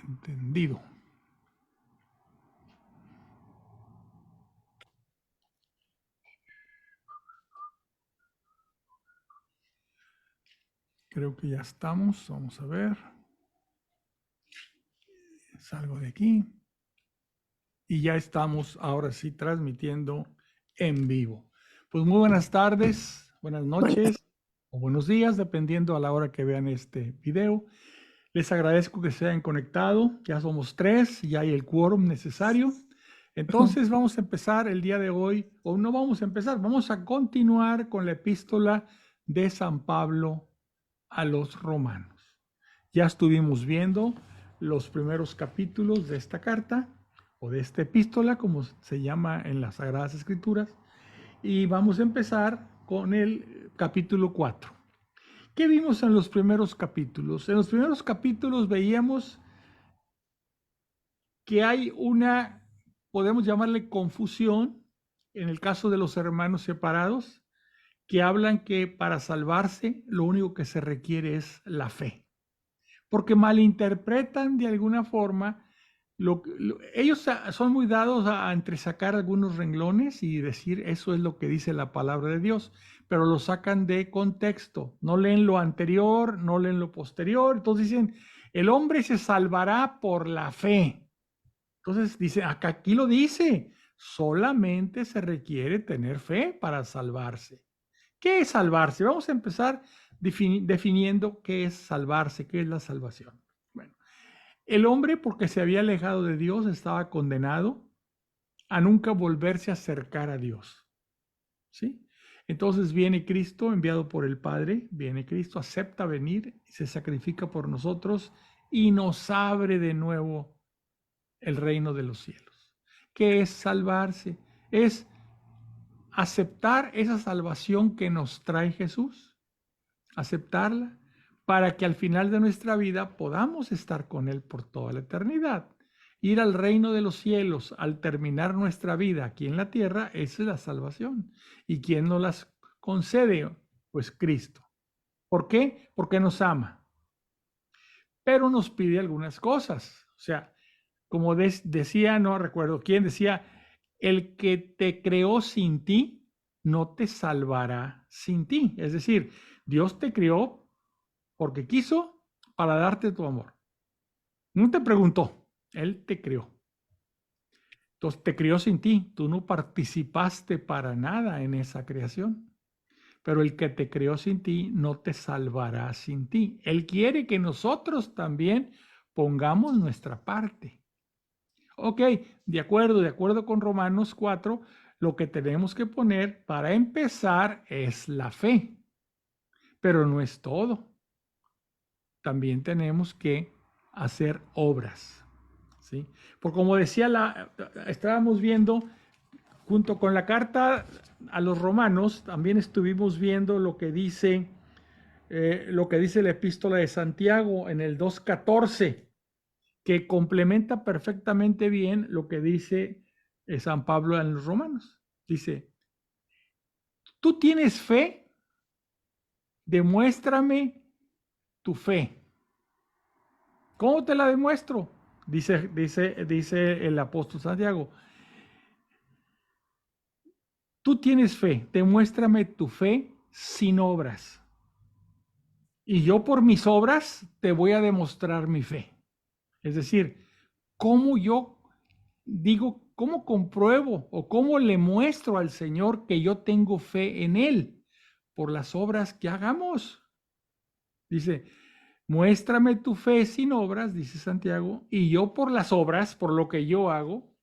Entendido. Creo que ya estamos. Vamos a ver. Salgo de aquí. Y ya estamos ahora sí transmitiendo en vivo. Pues muy buenas tardes, buenas noches o buenos días, dependiendo a la hora que vean este video. Les agradezco que se hayan conectado. Ya somos 3, ya hay el quórum necesario. Entonces vamos a empezar el día de hoy, o no vamos a empezar, vamos a continuar con la epístola de San Pablo a los romanos. Ya estuvimos viendo los primeros capítulos de esta carta o de esta epístola, como se llama en las Sagradas Escrituras, y vamos a empezar con el capítulo 4. ¿Qué vimos en los primeros capítulos? En los primeros capítulos veíamos que hay una, podemos llamarle confusión, en el caso de los hermanos separados, que hablan que para salvarse lo único que se requiere es la fe, porque malinterpretan de alguna forma. Ellos son muy dados a entresacar algunos renglones y decir eso es lo que dice la palabra de Dios, pero lo sacan de contexto, no leen lo anterior, no leen lo posterior, entonces dicen, el hombre se salvará por la fe. Entonces dice, acá aquí lo dice, solamente se requiere tener fe para salvarse. ¿Qué es salvarse? Vamos a empezar definiendo qué es salvarse, qué es la salvación. Bueno, el hombre, porque se había alejado de Dios, estaba condenado a nunca volverse a acercar a Dios. ¿Sí? Entonces viene Cristo, enviado por el Padre, viene Cristo, acepta venir, se sacrifica por nosotros y nos abre de nuevo el reino de los cielos. ¿Qué es salvarse? Es aceptar esa salvación que nos trae Jesús, aceptarla para que al final de nuestra vida podamos estar con Él por toda la eternidad. Ir al reino de los cielos al terminar nuestra vida aquí en la tierra, esa es la salvación. ¿Y quién nos las concede? Pues Cristo. ¿Por qué? Porque nos ama. Pero nos pide algunas cosas. O sea, como decía, no recuerdo quién decía, el que te creó sin ti, no te salvará sin ti. Es decir, Dios te creó porque quiso para darte tu amor. No te preguntó, Él te creó. Entonces te crió sin ti, tú no participaste para nada en esa creación. Pero el que te creó sin ti no te salvará sin ti. Él quiere que nosotros también pongamos nuestra parte. Ok, de acuerdo con Romanos 4, lo que tenemos que poner para empezar es la fe, pero no es todo. También tenemos que hacer obras, ¿sí? Porque como decía, estábamos viendo, junto con la carta a los romanos, también estuvimos viendo lo que dice la epístola de Santiago en el 2:14, que complementa perfectamente bien lo que dice San Pablo en los Romanos. Dice, tú tienes fe, demuéstrame tu fe. ¿Cómo te la demuestro? Dice el apóstol Santiago, tú tienes fe, demuéstrame tu fe sin obras. Y yo por mis obras te voy a demostrar mi fe. Es decir, ¿cómo yo digo, cómo compruebo o cómo le muestro al Señor que yo tengo fe en Él? Por las obras que hagamos. Dice, muéstrame tu fe sin obras, dice Santiago, y yo por las obras, por lo que yo hago,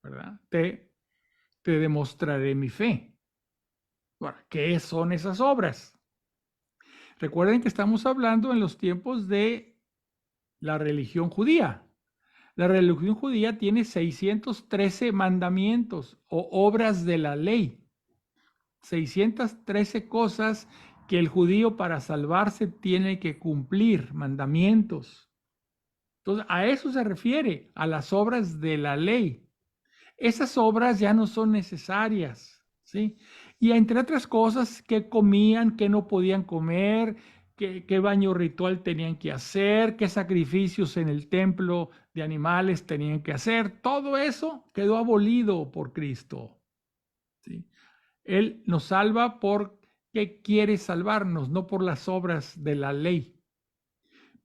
¿verdad? Te demostraré mi fe. Bueno, ¿qué son esas obras? Recuerden que estamos hablando en los tiempos de la religión judía. La religión judía tiene 613 mandamientos o obras de la ley. 613 cosas que el judío para salvarse tiene que cumplir, mandamientos. Entonces, a eso se refiere, a las obras de la ley. Esas obras ya no son necesarias, ¿sí? Y entre otras cosas, que comían, que no podían comer, qué baño ritual tenían que hacer, qué sacrificios en el templo de animales tenían que hacer. Todo eso quedó abolido por Cristo. ¿Sí? Él nos salva porque quiere salvarnos, no por las obras de la ley,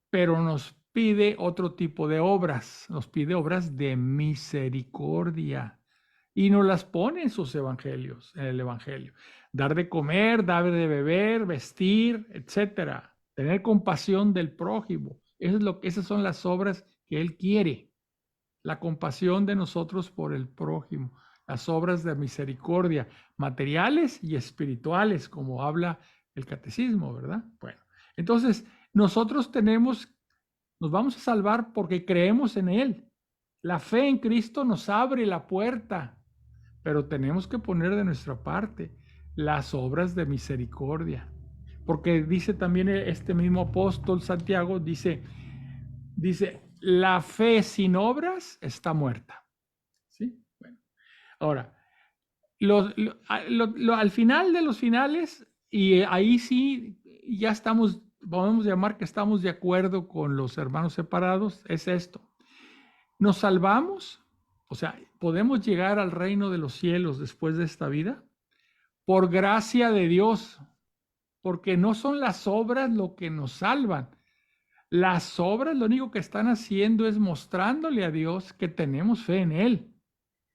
pero nos pide otro tipo de obras, nos pide obras de misericordia y nos las pone en sus evangelios, en el evangelio. Dar de comer, dar de beber, vestir, etcétera. Tener compasión del prójimo. Esas son las obras que Él quiere. La compasión de nosotros por el prójimo. Las obras de misericordia, materiales y espirituales, como habla el catecismo, ¿verdad? Bueno, entonces nosotros nos vamos a salvar porque creemos en Él. La fe en Cristo nos abre la puerta, pero tenemos que poner de nuestra parte las obras de misericordia. Porque dice también este mismo apóstol Santiago, dice, la fe sin obras está muerta. ¿Sí? Bueno, ahora, al final de los finales, y ahí sí ya estamos, podemos llamar que estamos de acuerdo con los hermanos separados, es esto. Nos salvamos, o sea, podemos llegar al reino de los cielos después de esta vida por gracia de Dios, porque no son las obras lo que nos salvan. Las obras lo único que están haciendo es mostrándole a Dios que tenemos fe en Él,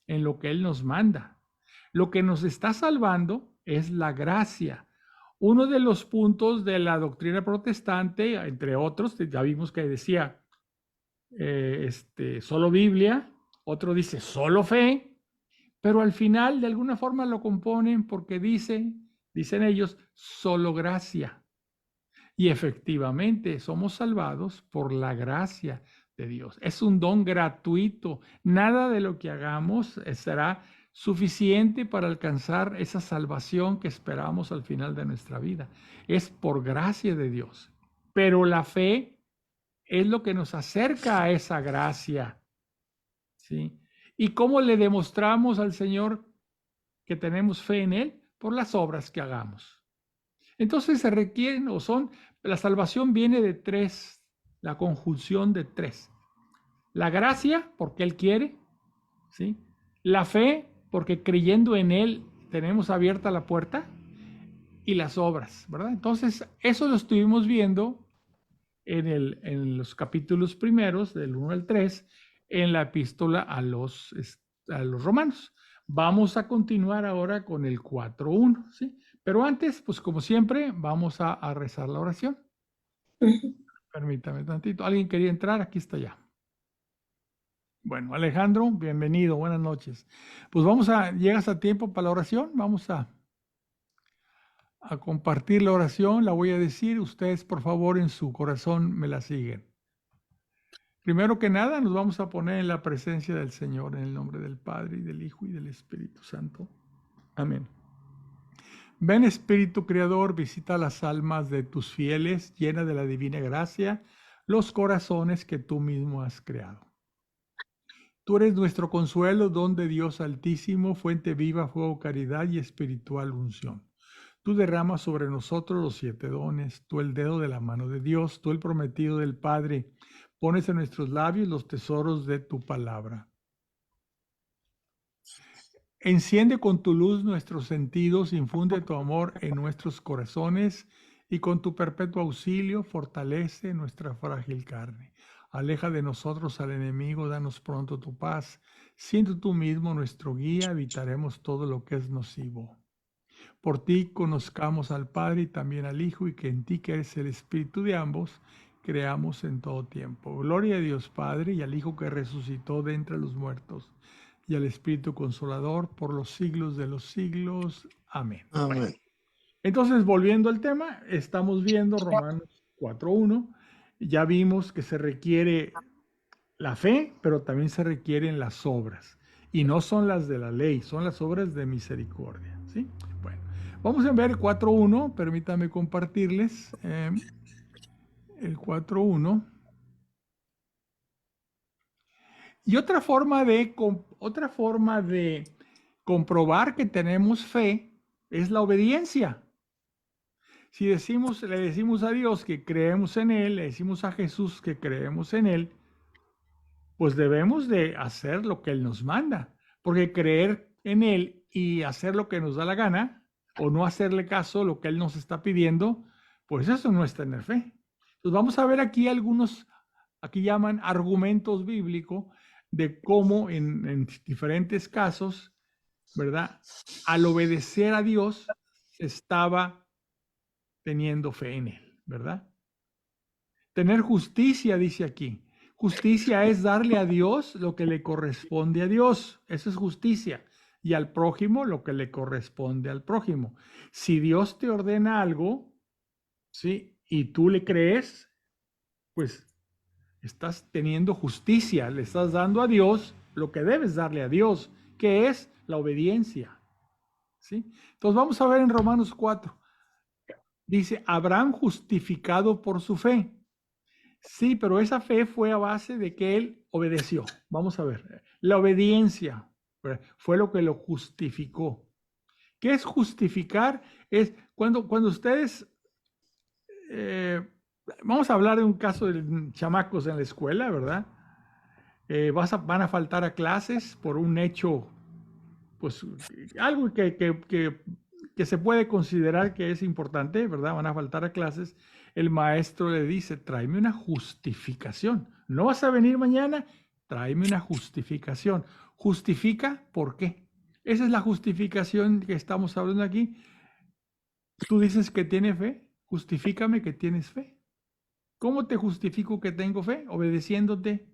en lo que Él nos manda. Lo que nos está salvando es la gracia. Uno de los puntos de la doctrina protestante, entre otros, ya vimos que decía solo Biblia, otro dice solo fe, pero al final de alguna forma lo componen porque dicen ellos, solo gracia. Y efectivamente somos salvados por la gracia de Dios. Es un don gratuito. Nada de lo que hagamos será suficiente para alcanzar esa salvación que esperamos al final de nuestra vida. Es por gracia de Dios. Pero la fe es lo que nos acerca a esa gracia. ¿Sí? ¿Y cómo le demostramos al Señor que tenemos fe en Él? Por las obras que hagamos. Entonces se requieren la salvación viene de tres, la conjunción de tres. La gracia, porque Él quiere, ¿sí? La fe, porque creyendo en Él tenemos abierta la puerta, y las obras, ¿verdad? Entonces, eso lo estuvimos viendo en los capítulos primeros, del 1 al 3, en la epístola a los romanos. Vamos a continuar ahora con el 4.1, ¿sí? Pero antes, pues como siempre, vamos a rezar la oración. Permítame tantito. ¿Alguien quería entrar? Aquí está ya. Bueno, Alejandro, bienvenido, buenas noches. Pues llegas a tiempo para la oración, vamos a compartir la oración, la voy a decir, ustedes por favor en su corazón me la siguen. Primero que nada, nos vamos a poner en la presencia del Señor, en el nombre del Padre, y del Hijo, y del Espíritu Santo. Amén. Ven Espíritu Creador, visita las almas de tus fieles, llena de la divina gracia, los corazones que tú mismo has creado. Tú eres nuestro consuelo, don de Dios Altísimo, fuente viva, fuego, caridad y espiritual unción. Tú derramas sobre nosotros los 7 dones, tú el dedo de la mano de Dios, tú el prometido del Padre, pones en nuestros labios los tesoros de tu palabra. Enciende con tu luz nuestros sentidos, infunde tu amor en nuestros corazones y con tu perpetuo auxilio fortalece nuestra frágil carne. Aleja de nosotros al enemigo, danos pronto tu paz. Siendo tú mismo nuestro guía, evitaremos todo lo que es nocivo. Por ti conozcamos al Padre y también al Hijo, y que en ti, que eres el Espíritu de ambos, creamos en todo tiempo. Gloria a Dios Padre y al Hijo que resucitó de entre los muertos, y al Espíritu Consolador por los siglos de los siglos. Amén. Amén. Entonces, volviendo al tema, estamos viendo Romanos 4.1. Ya vimos que se requiere la fe, pero también se requieren las obras. Y no son las de la ley, son las obras de misericordia. ¿Sí? Bueno, vamos a ver 4.1. Permítanme compartirles el 4.1. Y otra forma de comprobar que tenemos fe es la obediencia. Si le decimos a Dios que creemos en Él, le decimos a Jesús que creemos en Él, pues debemos de hacer lo que Él nos manda, porque creer en Él y hacer lo que nos da la gana, o no hacerle caso a lo que Él nos está pidiendo, pues eso no es tener fe. Entonces vamos a ver aquí algunos, aquí llaman argumentos bíblicos de cómo en diferentes casos, ¿verdad? Al obedecer a Dios, se estaba teniendo fe en Él, ¿verdad? Tener justicia, dice aquí. Justicia es darle a Dios lo que le corresponde a Dios. Eso es justicia. Y al prójimo lo que le corresponde al prójimo. Si Dios te ordena algo, ¿sí? Y tú le crees, pues estás teniendo justicia. Le estás dando a Dios lo que debes darle a Dios, que es la obediencia. ¿Sí? Entonces vamos a ver en Romanos 4. Dice, Abraham justificado por su fe. Sí, pero esa fe fue a base de que él obedeció. Vamos a ver. La obediencia fue lo que lo justificó. ¿Qué es justificar? Es cuando ustedes, eh, vamos a hablar de un caso de chamacos en la escuela, ¿verdad? Van a faltar a clases por un hecho, pues algo que se puede considerar que es importante, ¿verdad? Van a faltar a clases. El maestro le dice, tráeme una justificación. ¿No vas a venir mañana? Tráeme una justificación. ¿Justifica por qué? Esa es la justificación que estamos hablando aquí. Tú dices que tienes fe, justifícame que tienes fe. ¿Cómo te justifico que tengo fe? Obedeciéndote.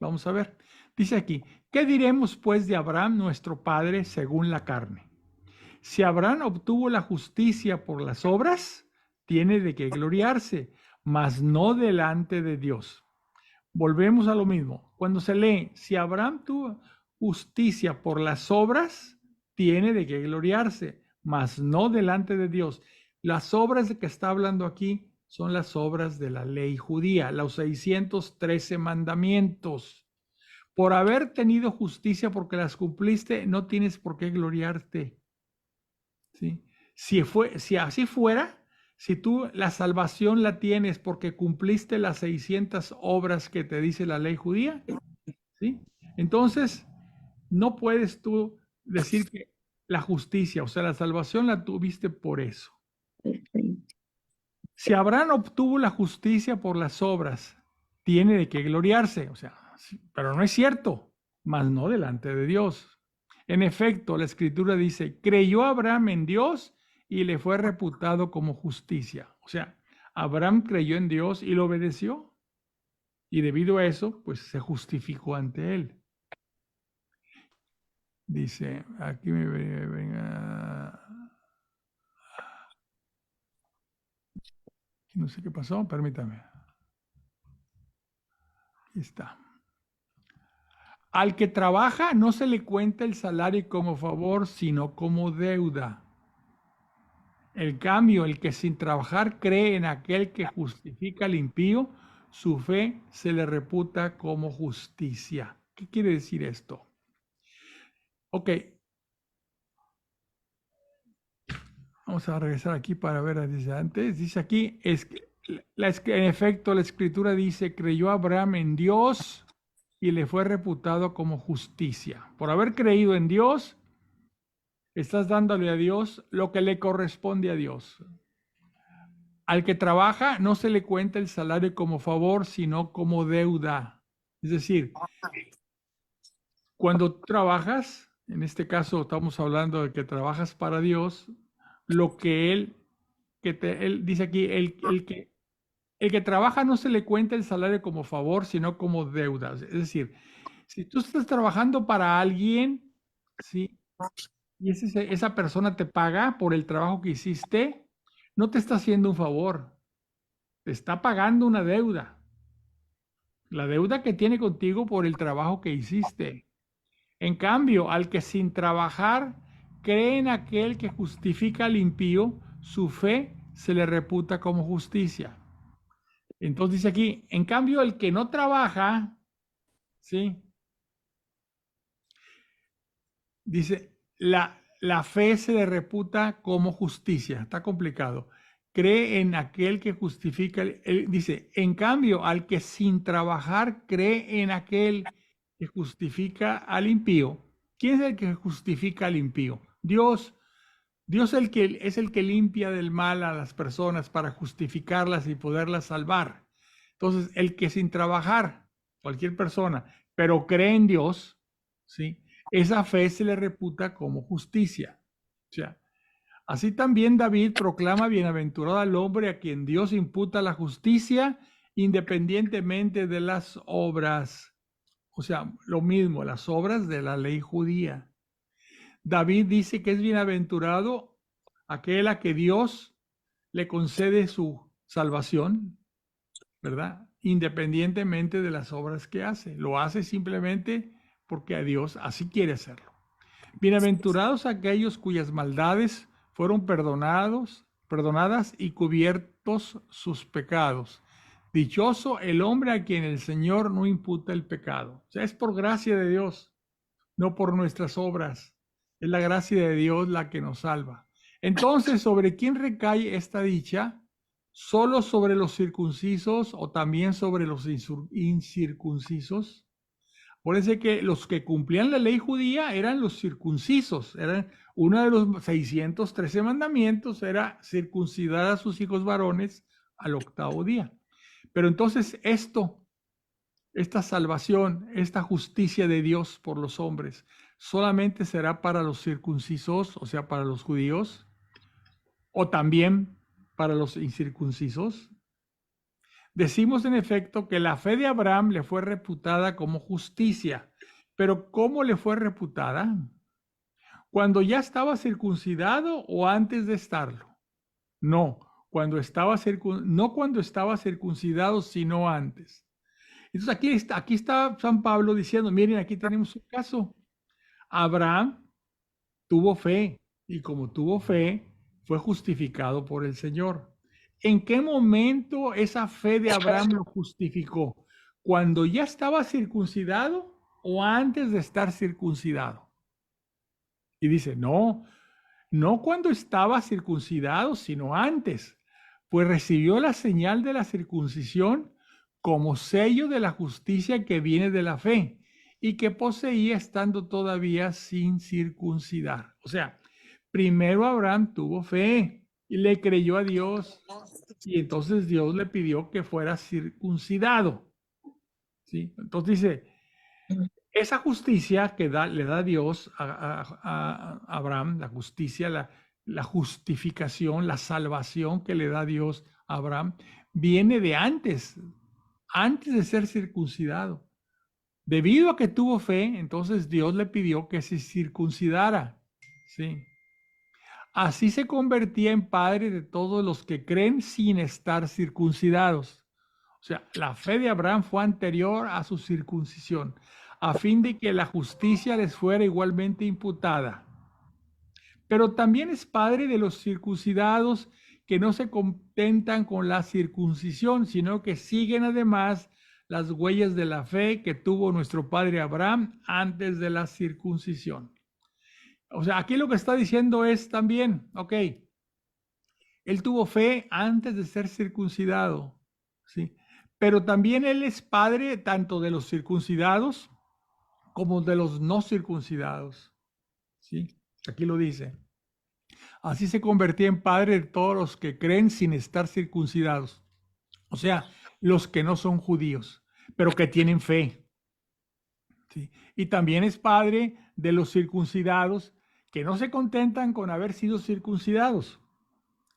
Vamos a ver. Dice aquí, ¿qué diremos pues de Abraham, nuestro padre, según la carne? Si Abraham obtuvo la justicia por las obras, tiene de qué gloriarse, mas no delante de Dios. Volvemos a lo mismo. Cuando se lee, si Abraham tuvo justicia por las obras, tiene de qué gloriarse, mas no delante de Dios. Las obras de que está hablando aquí son las obras de la ley judía, los 613 mandamientos. Por haber tenido justicia porque las cumpliste, no tienes por qué gloriarte. ¿Sí? Si así fuera, si tú la salvación la tienes porque cumpliste las 600 obras que te dice la ley judía, ¿sí? Entonces, no puedes tú decir que la justicia, o sea, la salvación la tuviste por eso. Perfecto. Si Abraham obtuvo la justicia por las obras, tiene de qué gloriarse, o sea, sí, pero no es cierto, mas no delante de Dios. En efecto, la escritura dice, creyó Abraham en Dios y le fue reputado como justicia. O sea, Abraham creyó en Dios y lo obedeció. Y debido a eso, pues se justificó ante él. Dice, aquí me venga, no sé qué pasó, permítame. Aquí está. Al que trabaja no se le cuenta el salario como favor, sino como deuda. En cambio, el que sin trabajar cree en aquel que justifica al impío, su fe se le reputa como justicia. ¿Qué quiere decir esto? Ok, vamos a regresar aquí para ver, dice antes. Dice aquí, en efecto, la escritura dice, creyó Abraham en Dios y le fue reputado como justicia. Por haber creído en Dios, estás dándole a Dios lo que le corresponde a Dios. Al que trabaja no se le cuenta el salario como favor, sino como deuda. Es decir, cuando trabajas, en este caso estamos hablando de que trabajas para Dios, lo que él dice aquí, el que trabaja no se le cuenta el salario como favor, sino como deuda. Es decir, si tú estás trabajando para alguien, ¿sí? Y esa persona te paga por el trabajo que hiciste, no te está haciendo un favor, te está pagando una deuda. La deuda que tiene contigo por el trabajo que hiciste. En cambio, al que sin trabajar cree en aquel que justifica al impío, su fe se le reputa como justicia. Entonces dice aquí, en cambio, el que no trabaja, ¿sí? Dice, la fe se le reputa como justicia. Está complicado. cree en aquel que justifica, dice, en cambio, al que sin trabajar cree en aquel que justifica al impío. ¿Quién es el que justifica al impío? Dios. Dios es el que limpia del mal a las personas para justificarlas y poderlas salvar. Entonces, el que sin trabajar, cualquier persona, pero cree en Dios, ¿sí? Esa fe se le reputa como justicia. O sea, así también David proclama bienaventurado al hombre a quien Dios imputa la justicia independientemente de las obras. O sea, lo mismo, las obras de la ley judía. David dice que es bienaventurado aquel a que Dios le concede su salvación, ¿verdad? Independientemente de las obras que hace. Lo hace simplemente porque a Dios así quiere hacerlo. Bienaventurados aquellos cuyas maldades fueron perdonadas y cubiertos sus pecados. Dichoso el hombre a quien el Señor no imputa el pecado. O sea, es por gracia de Dios, no por nuestras obras. Es la gracia de Dios la que nos salva. Entonces, ¿sobre quién recae esta dicha? ¿Solo sobre los circuncisos o también sobre los incircuncisos? Acuérdense que los que cumplían la ley judía eran los circuncisos. Eran uno de los 613 mandamientos, era circuncidar a sus hijos varones al octavo día. Pero entonces esta salvación, esta justicia de Dios por los hombres, solamente será para los circuncisos, o sea, para los judíos, o también para los incircuncisos. Decimos en efecto que la fe de Abraham le fue reputada como justicia, pero ¿cómo le fue reputada? ¿Cuando ya estaba circuncidado o antes de estarlo? No, no cuando estaba circuncidado, sino antes. Entonces aquí está San Pablo diciendo, miren, aquí tenemos un caso. Abraham tuvo fe y como tuvo fe, fue justificado por el Señor. ¿En qué momento esa fe de Abraham lo justificó? ¿Cuando ya estaba circuncidado o antes de estar circuncidado? Y dice, no cuando estaba circuncidado, sino antes, pues recibió la señal de la circuncisión como sello de la justicia que viene de la fe y que poseía estando todavía sin circuncidar. O sea, primero Abraham tuvo fe y le creyó a Dios y entonces Dios le pidió que fuera circuncidado. ¿Sí? Entonces dice, esa justicia que le da Dios a Abraham, la justicia, la justificación, la salvación que le da Dios a Abraham, viene de antes de ser circuncidado. Debido a que tuvo fe, entonces Dios le pidió que se circuncidara. ¿Sí? Así se convertía en padre de todos los que creen sin estar circuncidados. O sea, la fe de Abraham fue anterior a su circuncisión, a fin de que la justicia les fuera igualmente imputada. Pero también es padre de los circuncidados que no se contentan con la circuncisión, sino que siguen además las huellas de la fe que tuvo nuestro padre Abraham antes de la circuncisión. O sea, aquí lo que está diciendo es también, ok, él tuvo fe antes de ser circuncidado, ¿sí? Pero también él es padre tanto de los circuncidados como de los no circuncidados, ¿sí? Aquí lo dice. Así se convertía en padre de todos los que creen sin estar circuncidados. O sea, los que no son judíos, pero que tienen fe. ¿Sí? Y también es padre de los circuncidados que no se contentan con haber sido circuncidados,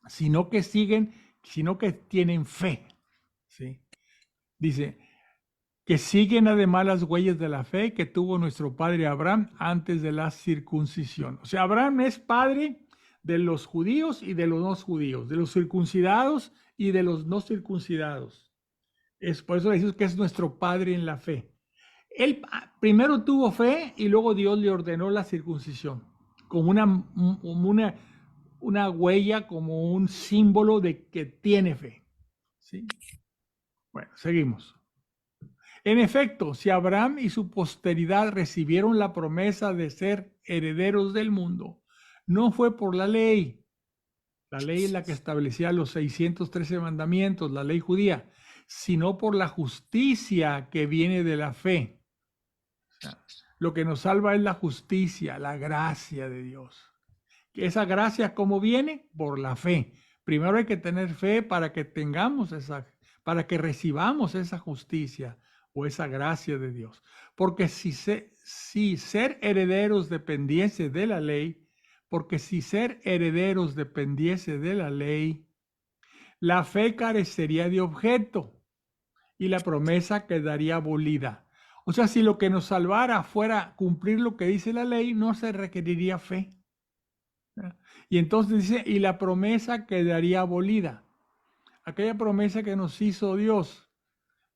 sino que tienen fe. ¿Sí? Dice que siguen además las huellas de la fe que tuvo nuestro padre Abraham antes de la circuncisión. O sea, Abraham es padre de los judíos y de los no judíos, de los circuncidados y de los no circuncidados. Es por eso decimos que es nuestro padre en la fe. Él primero tuvo fe y luego Dios le ordenó la circuncisión, como una huella, como un símbolo de que tiene fe. ¿Sí? Bueno, seguimos. En efecto, si Abraham y su posteridad recibieron la promesa de ser herederos del mundo, no fue por la ley, La ley es la que establecía los 613 mandamientos, la ley judía, sino por la justicia que viene de la fe. O sea, lo que nos salva es la justicia, la gracia de Dios. Esa gracia, ¿cómo viene? Por la fe. Primero hay que tener fe para que tengamos para que recibamos esa justicia o esa gracia de Dios. Porque si ser herederos dependiese de la ley, porque si ser herederos dependiese de la fe carecería de objeto y la promesa quedaría abolida. O sea, si lo que nos salvara fuera cumplir lo que dice la ley, no se requeriría fe. Y entonces dice, y la promesa quedaría abolida. Aquella promesa que nos hizo Dios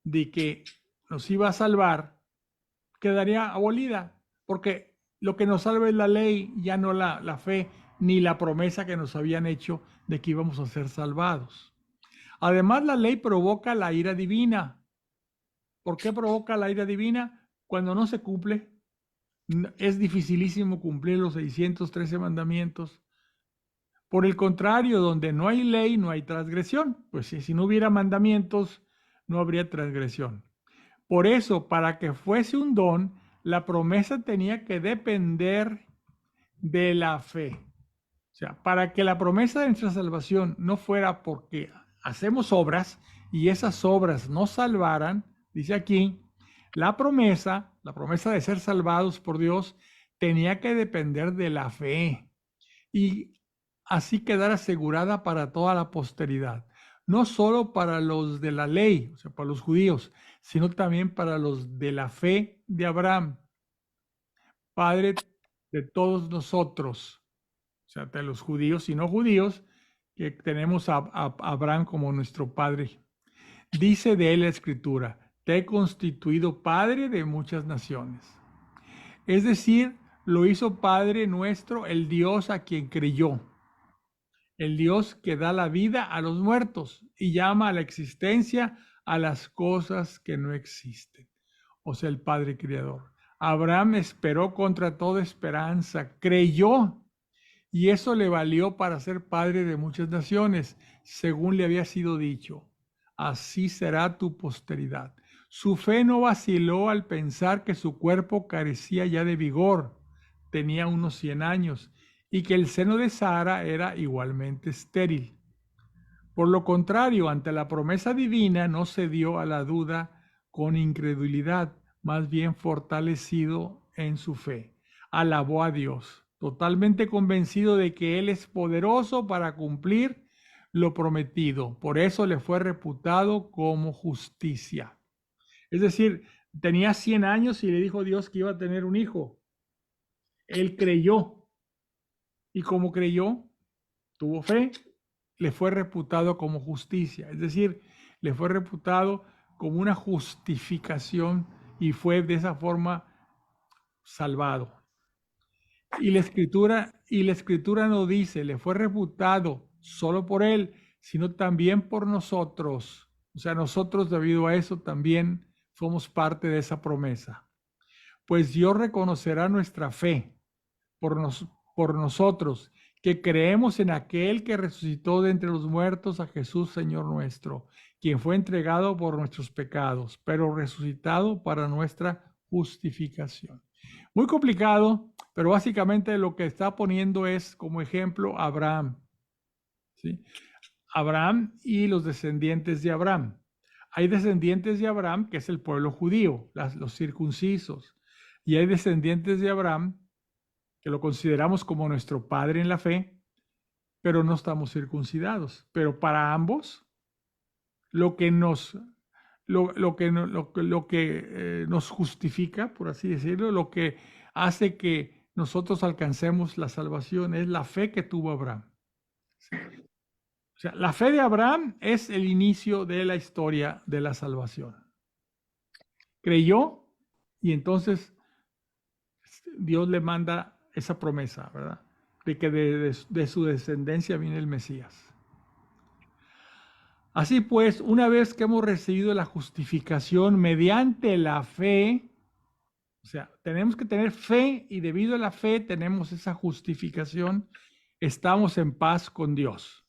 de que nos iba a salvar, quedaría abolida, porque lo que nos salva es la ley, ya no la fe, ni la promesa que nos habían hecho de que íbamos a ser salvados. Además, la ley provoca la ira divina. ¿Por qué provoca la ira divina? Cuando no se cumple, es dificilísimo cumplir los 613 mandamientos. Por el contrario, donde no hay ley, no hay transgresión. Pues si no hubiera mandamientos, no habría transgresión. Por eso, para que fuese un don, la promesa tenía que depender de la fe. O sea, para que la promesa de nuestra salvación no fuera porque hacemos obras y esas obras nos salvaran, dice aquí, la promesa de ser salvados por Dios, tenía que depender de la fe y así quedar asegurada para toda la posteridad. No solo para los de la ley, o sea, para los judíos, sino también para los de la fe de Abraham, padre de todos nosotros, o sea, de los judíos y no judíos, que tenemos a Abraham como nuestro padre. Dice de él la escritura, te he constituido padre de muchas naciones. Es decir, lo hizo Padre nuestro, el Dios a quien creyó, el Dios que da la vida a los muertos y llama a la existencia a las cosas que no existen. O sea, el Padre Creador. Abraham esperó contra toda esperanza, creyó, y eso le valió para ser padre de muchas naciones, según le había sido dicho. Así será tu posteridad. Su fe no vaciló al pensar que su cuerpo carecía ya de vigor, tenía unos 100 años, y que el seno de Sara era igualmente estéril. Por lo contrario, ante la promesa divina no cedió a la duda con incredulidad, más bien fortalecido en su fe. Alabó a Dios, totalmente convencido de que Él es poderoso para cumplir lo prometido. Por eso le fue reputado como justicia. Es decir, tenía 100 años y le dijo Dios que iba a tener un hijo. Él creyó. Y como creyó, tuvo fe, le fue reputado como justicia. Es decir, le fue reputado como una justificación y fue de esa forma salvado. Y la escritura no dice, le fue reputado solo por él, sino también por nosotros. O sea, nosotros debido a eso también somos parte de esa promesa. Pues Dios reconocerá nuestra fe por nosotros, que creemos en aquel que resucitó de entre los muertos a Jesús, Señor nuestro, quien fue entregado por nuestros pecados, pero resucitado para nuestra justificación. Muy complicado, pero básicamente lo que está poniendo es como ejemplo Abraham. ¿Sí? Abraham y los descendientes de Abraham. Hay descendientes de Abraham, que es el pueblo judío, los circuncisos, y hay descendientes de Abraham, que lo consideramos como nuestro padre en la fe, pero no estamos circuncidados. Pero para ambos, lo que nos, lo que nos justifica, por así decirlo, lo que hace que nosotros alcancemos la salvación es la fe que tuvo Abraham. O sea, la fe de Abraham es el inicio de la historia de la salvación. Creyó y entonces Dios le manda esa promesa, ¿verdad? De que de su descendencia viene el Mesías. Así pues, una vez que hemos recibido la justificación mediante la fe, o sea, tenemos que tener fe y debido a la fe tenemos esa justificación, estamos en paz con Dios.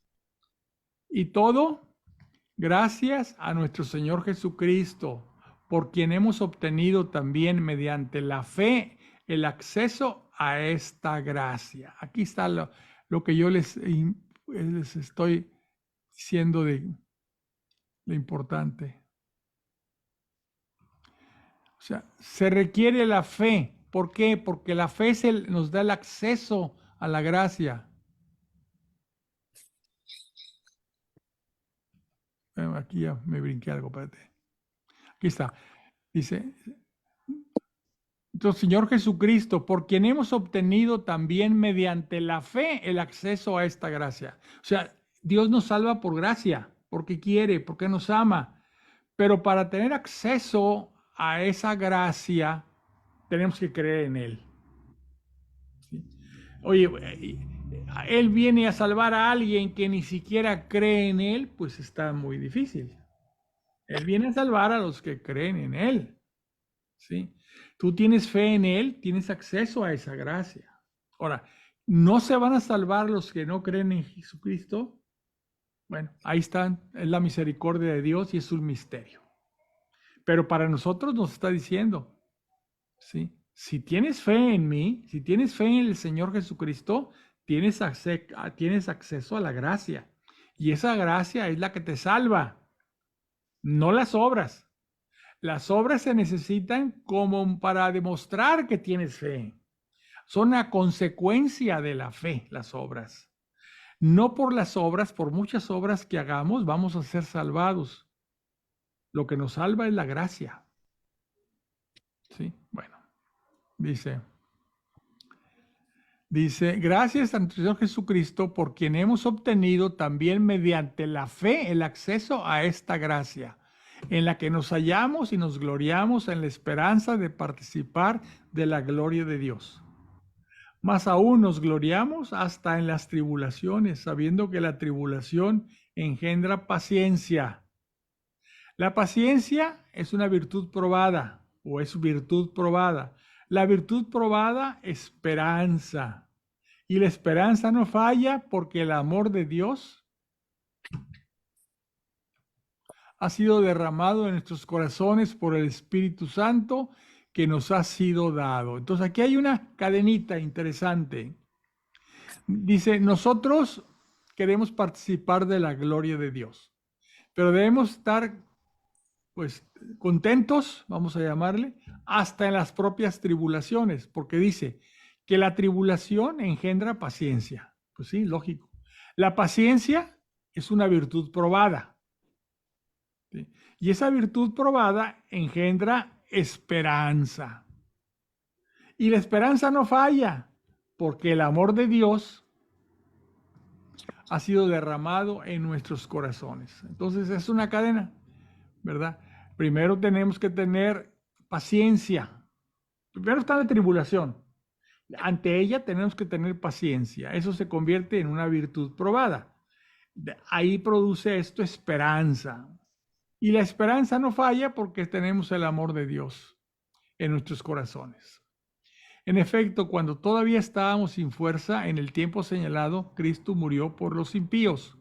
Y todo gracias a nuestro Señor Jesucristo, por quien hemos obtenido también mediante la fe el acceso a esta gracia. Aquí está lo que yo les estoy diciendo de lo importante. O sea, se requiere la fe. ¿Por qué? Porque la fe nos da el acceso a la gracia. Aquí ya me brinqué algo, espérate. Aquí está. Dice, entonces, Señor Jesucristo, por quien hemos obtenido también mediante la fe el acceso a esta gracia. O sea, Dios nos salva por gracia, porque quiere, porque nos ama. Pero para tener acceso a esa gracia, tenemos que creer en Él. ¿Sí? Oye, Él viene a salvar a alguien que ni siquiera cree en Él, pues está muy difícil. Él viene a salvar a los que creen en Él. ¿Sí? Tú tienes fe en Él, tienes acceso a esa gracia. Ahora, ¿no se van a salvar los que no creen en Jesucristo? Bueno, ahí están, es la misericordia de Dios y es un misterio. Pero para nosotros nos está diciendo, ¿sí? Si tienes fe en mí, si tienes fe en el Señor Jesucristo, tienes acceso a la gracia. Y esa gracia es la que te salva, no las obras. Las obras se necesitan como para demostrar que tienes fe. Son una consecuencia de la fe, las obras. No por las obras, por muchas obras que hagamos, vamos a ser salvados. Lo que nos salva es la gracia. ¿Sí? Bueno, dice, gracias a nuestro Señor Jesucristo, por quien hemos obtenido también mediante la fe el acceso a esta gracia, en la que nos hallamos y nos gloriamos en la esperanza de participar de la gloria de Dios. Más aún nos gloriamos hasta en las tribulaciones, sabiendo que la tribulación engendra paciencia. La paciencia es una virtud probada, o es virtud probada. La virtud probada, esperanza. Y la esperanza no falla porque el amor de Dios ha sido derramado en nuestros corazones por el Espíritu Santo que nos ha sido dado. Entonces aquí hay una cadenita interesante. Dice, nosotros queremos participar de la gloria de Dios, pero debemos estar pues contentos, vamos a llamarle, hasta en las propias tribulaciones, porque dice que la tribulación engendra paciencia. Pues sí, lógico. La paciencia es una virtud probada. ¿Sí? Y esa virtud probada engendra esperanza. Y la esperanza no falla, porque el amor de Dios ha sido derramado en nuestros corazones. Entonces es una cadena, ¿verdad? Primero tenemos que tener paciencia. Primero está la tribulación. Ante ella tenemos que tener paciencia. Eso se convierte en una virtud probada. Ahí produce esto esperanza. Y la esperanza no falla porque tenemos el amor de Dios en nuestros corazones. En efecto, cuando todavía estábamos sin fuerza, en el tiempo señalado, Cristo murió por los impíos.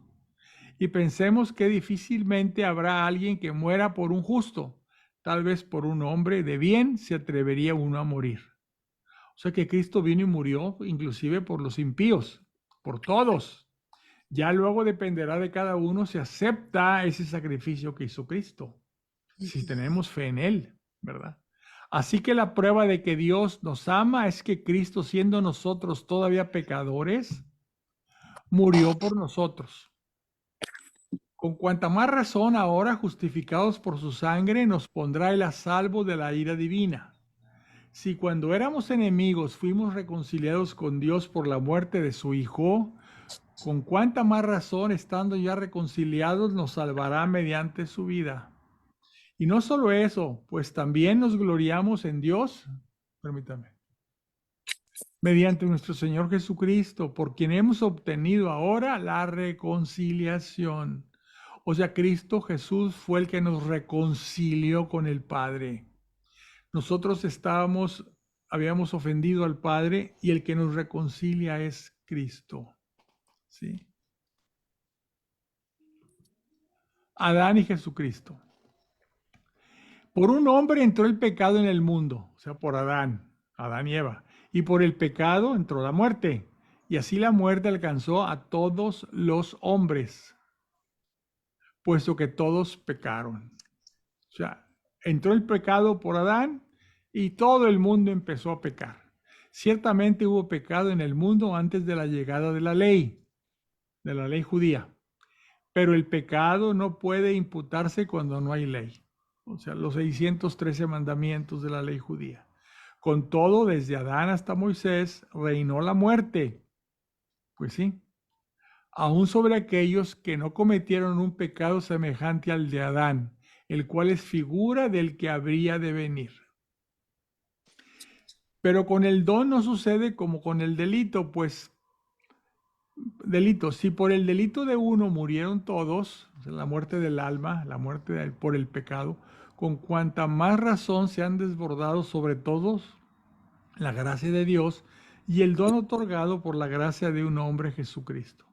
Y pensemos que difícilmente habrá alguien que muera por un justo. Tal vez por un hombre de bien se atrevería uno a morir. O sea que Cristo vino y murió inclusive por los impíos, por todos. Ya luego dependerá de cada uno si acepta ese sacrificio que hizo Cristo, si tenemos fe en Él, ¿verdad? Así que la prueba de que Dios nos ama es que Cristo, siendo nosotros todavía pecadores, murió por nosotros. Con cuanta más razón ahora, justificados por su sangre, nos pondrá Él a salvo de la ira divina. Si cuando éramos enemigos fuimos reconciliados con Dios por la muerte de su Hijo, con cuánta más razón, estando ya reconciliados, nos salvará mediante su vida. Y no solo eso, pues también nos gloriamos en Dios, permítame, mediante nuestro Señor Jesucristo, por quien hemos obtenido ahora la reconciliación. O sea, Cristo Jesús fue el que nos reconcilió con el Padre. Nosotros habíamos ofendido al Padre y el que nos reconcilia es Cristo. ¿Sí? Adán y Jesucristo. Por un hombre entró el pecado en el mundo, o sea, por Adán y Eva. Y por el pecado entró la muerte. Y así la muerte alcanzó a todos los hombres, puesto que todos pecaron. O sea, entró el pecado por Adán y todo el mundo empezó a pecar. Ciertamente hubo pecado en el mundo antes de la llegada de la ley judía, pero el pecado no puede imputarse cuando no hay ley. O sea, los 613 mandamientos de la ley judía. Con todo, desde Adán hasta Moisés reinó la muerte. Pues sí, aún sobre aquellos que no cometieron un pecado semejante al de Adán, el cual es figura del que habría de venir. Pero con el don no sucede como con el delito, pues si por el delito de uno murieron todos, o sea, la muerte del alma, la muerte por el pecado, con cuanta más razón se han desbordado sobre todos la gracia de Dios y el don otorgado por la gracia de un hombre, Jesucristo.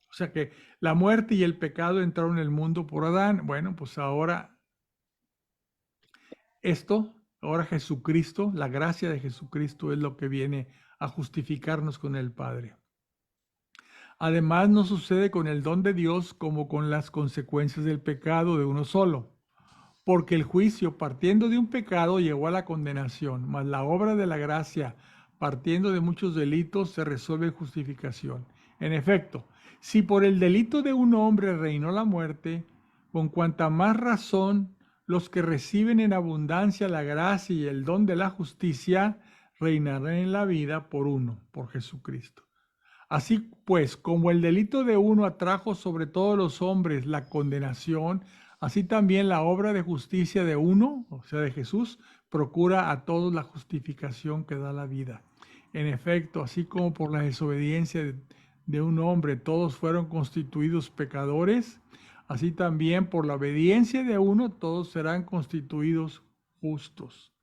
O sea que la muerte y el pecado entraron en el mundo por Adán. Bueno, pues ahora ahora Jesucristo, la gracia de Jesucristo es lo que viene a justificarnos con el Padre. Además, no sucede con el don de Dios como con las consecuencias del pecado de uno solo, porque el juicio partiendo de un pecado llegó a la condenación, mas la obra de la gracia partiendo de muchos delitos se resuelve en justificación. En efecto, si por el delito de un hombre reinó la muerte, con cuanta más razón los que reciben en abundancia la gracia y el don de la justicia reinarán en la vida por uno, por Jesucristo. Así pues, como el delito de uno atrajo sobre todos los hombres la condenación, así también la obra de justicia de uno, o sea, de Jesús, procura a todos la justificación que da la vida. En efecto, así como por la desobediencia de un hombre todos fueron constituidos pecadores, así también por la obediencia de uno todos serán constituidos justos.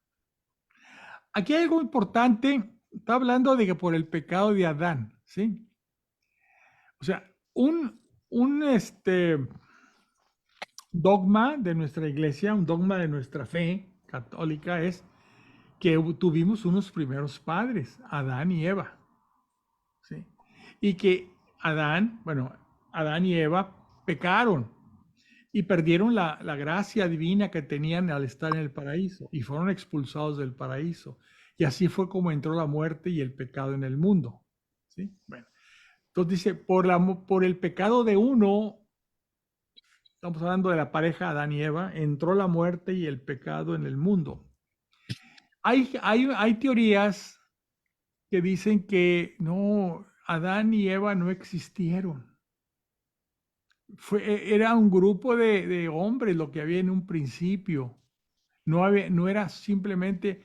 Aquí hay algo importante, está hablando de que por el pecado de Adán, ¿sí? O sea, un dogma de nuestra iglesia, un dogma de nuestra fe católica es que tuvimos unos primeros padres, Adán y Eva, ¿sí? Y que Adán y Eva pecaron y perdieron la gracia divina que tenían al estar en el paraíso y fueron expulsados del paraíso. Y así fue como entró la muerte y el pecado en el mundo, ¿sí? Bueno, entonces dice, por el pecado de uno, estamos hablando de la pareja Adán y Eva, entró la muerte y el pecado en el mundo. Hay teorías que dicen que no, Adán y Eva no existieron. Era un grupo de hombres lo que había en un principio. No era simplemente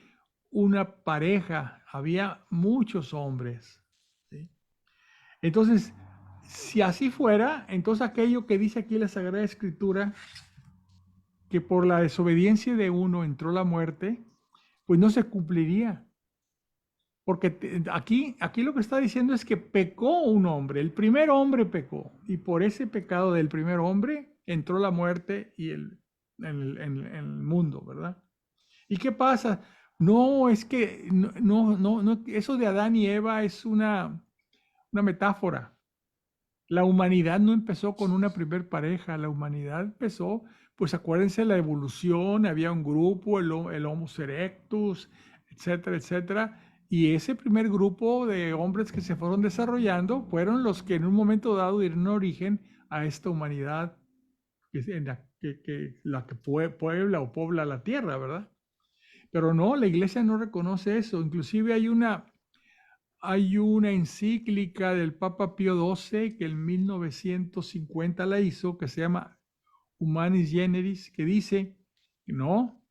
una pareja, había muchos hombres, ¿sí? Entonces, si así fuera, entonces aquello que dice aquí la Sagrada Escritura, que por la desobediencia de uno entró la muerte, pues no se cumpliría. Porque aquí lo que está diciendo es que pecó un hombre, el primer hombre pecó, y por ese pecado del primer hombre entró la muerte y en el mundo, ¿verdad? ¿Y qué pasa? No, es que no, eso de Adán y Eva es una metáfora. La humanidad no empezó con una primer pareja, la humanidad empezó, pues acuérdense la evolución, había un grupo, el Homo erectus, etcétera, etcétera, y ese primer grupo de hombres que se fueron desarrollando fueron los que en un momento dado dieron origen a esta humanidad la que puebla o pobla la tierra, ¿verdad? Pero no, la iglesia no reconoce eso, inclusive hay una encíclica del Papa Pío XII que en 1950 la hizo, que se llama Humanis Generis, que dice que no,